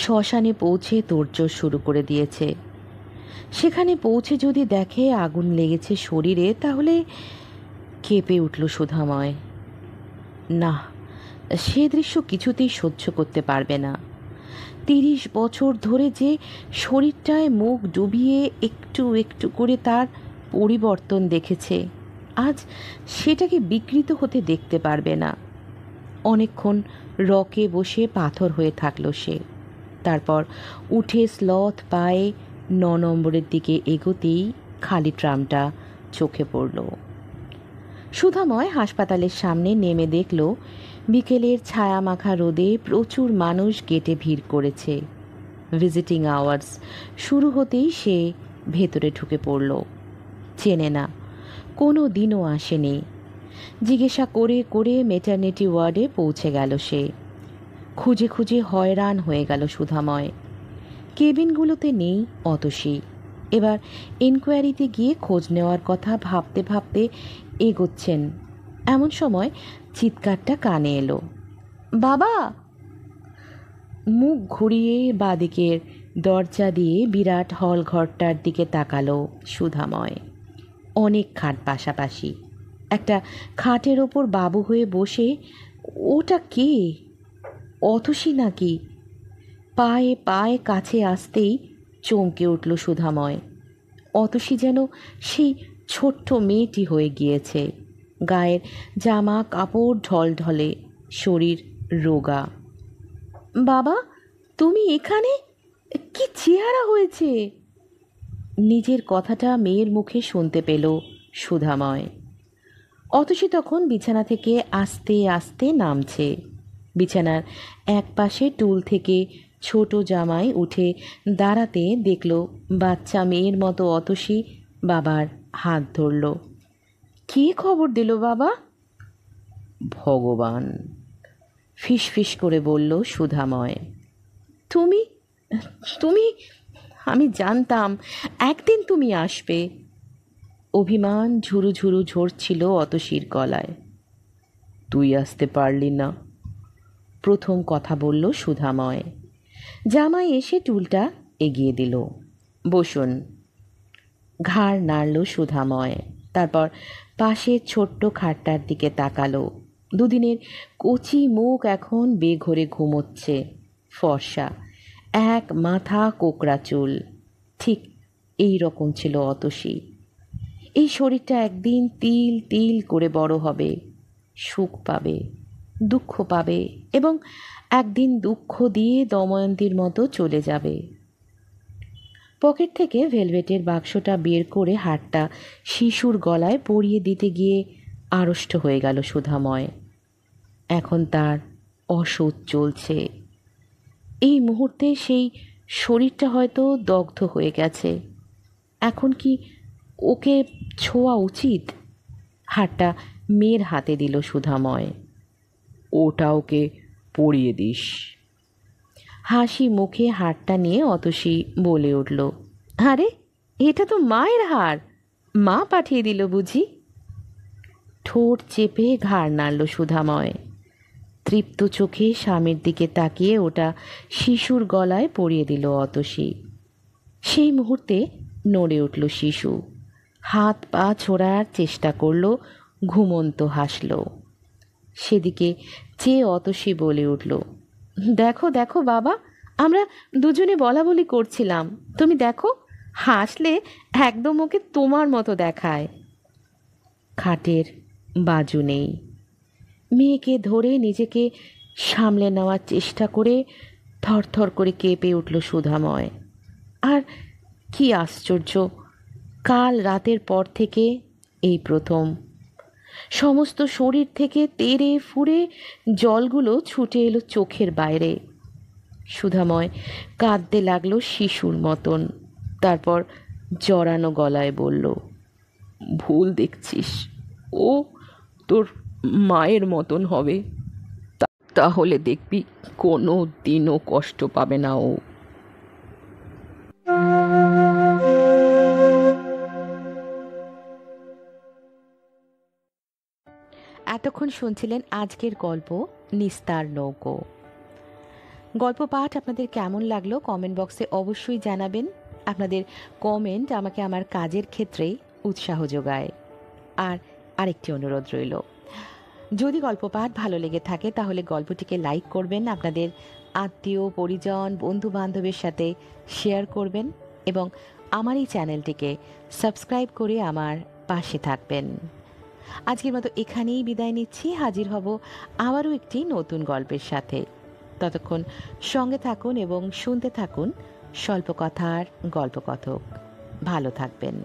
শ্মশানে পৌঁছে তোড়জোড় শুরু করে দিয়েছে। সেখানে পৌঁছে যদি দেখে আগুন লেগেছে শরীরে, তাহলে কেঁপে উঠল সুধাময়। না, সে দৃশ্য কিছুতেই সহ্য করতে পারবে না। 30 বছর ধরে যে শরীরটায় মুখ ডুবিয়ে একটু একটু করে তার পরিবর্তন দেখেছে, আজ সেটাকে বিকৃত হতে দেখতে পারবে না। অনেকক্ষণ রকে বসে পাথর হয়ে থাকলো সে। তারপর উঠে স্লথ পায়ে 9 নম্বরের দিকে এগোতেই খালি ট্রামটা চোখে পড়ল। সুধাময় হাসপাতালের সামনে নেমে দেখল বিকেলের ছায়ামাখা রোদে প্রচুর মানুষ গেটে ভিড় করেছে। ভিজিটিং আওয়ার্স শুরু হতেই সে ভেতরে ঢুকে পড়ল। চেনে না, কোনো দিনও আসেনি। জিজ্ঞাসা করে করে ম্যাটারনিটি ওয়ার্ডে পৌঁছে গেল সে। খুঁজে খুঁজে হয়রান হয়ে গেল সুধাময়। কেবিনগুলোতে নেই অতসী। এবার ইনকোয়ারিতে গিয়ে খোঁজ নেওয়ার কথা ভাবতে ভাবতে এগোচ্ছেন, এমন সময় চিৎকারটা কানে এলো, বাবা! মুখ ঘুরিয়ে বাদিকের দরজা দিয়ে বিরাট হল ঘরটার দিকে তাকালো সুধাময়। অনেক খাট পাশাপাশি, একটা খাটের ওপর বাবু হয়ে বসে। ওটা কে? অতসী নাকি? পায়ে পায়ে কাছে আসতেই চমকে উঠল সুধাময়। অতসী যেন সেই ছোট্ট মেয়েটি হয়ে গিয়েছে। গায়ের জামা কাপড় ঢলঢলে, শরীর রোগা। বাবা, তুমি এখানে? কি চেহারা হয়েছে! নিজের কথাটা মেয়ের মুখে শুনতে পেল সুধাময়। অতসী তখন বিছানা থেকে আস্তে আস্তে নামছে। বিছানার এক পাশে টুল থেকে ছোট জামাই উঠে দাঁড়াতে দেখল বাচ্চা মেয়ের মতো অতসী বাবার হাত ধরল। কে খবর দিল বাবা? ভগবান, ফিসফিস করে বলল সুধাময়। তুমি তুমি আমি জানতাম একদিন তুমি আসবে। অভিমান ঝুরু ঝুরু ঝরছিল অতসীর গলায়। তুই আসতে পারলি না, প্রথম কথা বলল সুধাময়। জামাই এসে টুলটা এগিয়ে দিল। বসুন। ঘাড় নাড়ল সুধাময়। তারপর পাশের ছোট্ট খাটটার দিকে তাকালো। দুদিনের কচি মুখ এখন বেঘরে ঘুমোচ্ছে, ফর্সা, এক মাথা কোকড়া চুল। ঠিক এই রকম ছিল অতসী। এই শরীরটা একদিন তিল তিল করে বড় হবে, সুখ পাবে, দুঃখ পাবে, এবং একদিন দুঃখ দিয়ে দময়ন্তীর মতো চলে যাবে। পকেট থেকে ভেলভেটের বাক্সটা বের করে হারটা শিশুর গলায় পরিয়ে দিতে গিয়ে আড়ষ্ট হয়ে গেল সুধাময়। এখন তার অসহ্য চলছে। এই মুহূর্তে সেই শরীরটা হয়তো দগ্ধ হয়ে গেছে। এখন কি ওকে ছোঁয়া উচিত? হারটা মেয়ের হাতে দিল সুধাময়। ওটা ওকে পরিয়ে দিস। হাসি মুখে হারটা নিয়ে অতসী বলে উঠল, আরে, এটা তো মায়ের হার। মা পাঠিয়ে দিল বুঝি? ঠোঁট চেপে ঘাড় নাড়ল সুধাময়। তৃপ্ত চোখে স্বামীর দিকে তাকিয়ে ওটা শিশুর গলায় পরিয়ে দিল অতসী। সেই মুহূর্তে নড়ে উঠল শিশু, হাত পা ছোড়ার চেষ্টা করল, ঘুমন্ত হাসল। সেদিকে চেয়ে অতসী বলে উঠল, দেখো দেখো বাবা, আমরা দুজনে বলা বলি করছিলাম, তুমি দেখো, হাসলে একদম ওকে তোমার মতো দেখায়। খাটের বাজু নেই। মেয়েকে ধরে নিজেকে সামলে নেওয়ার চেষ্টা করে থরথর করে কেঁপে উঠল সুধাময়। আর কি আশ্চর্য, কাল রাতের পর থেকে এই প্রথম সমস্ত শরীর থেকে তেড়ে ফুঁড়ে জলগুলো ছুটে এলো চোখের বাইরে। সুধাময় কাঁদতে লাগলো শিশুর মতন। তারপর জড়ানো গলায় বলল, ভুল দেখছিস, ও তোর মায়ের মতন হবে, তাহলে দেখবি কোনো দিনও কষ্ট পাবে না ও। এতক্ষণ শুনছিলেন আজকের গল্প নিস্তার নৌকো। গল্প পাঠ আপনাদের কেমন লাগলো কমেন্ট বক্সে অবশ্যই জানাবেন। আপনাদের কমেন্ট আমাকে আমার কাজের ক্ষেত্রে উৎসাহ যোগায়। আর আরেকটি অনুরোধ রইল, যদি গল্প পাঠ ভালো লেগে থাকে তাহলে গল্পটিকে লাইক করবেন, আপনাদের আত্মীয় পরিজন বন্ধু বান্ধবের সাথে শেয়ার করবেন এবং আমার এই চ্যানেলটিকে সাবস্ক্রাইব করে আমার পাশে থাকবেন। আজকের মতো এখানেই বিদায় নিচ্ছি। হাজির হব আবারও একটি নতুন গল্পের সাথে। ততক্ষণ সঙ্গে থাকুন এবং শুনতে থাকুন স্বল্প কথার গল্পকথক। ভালো থাকবেন।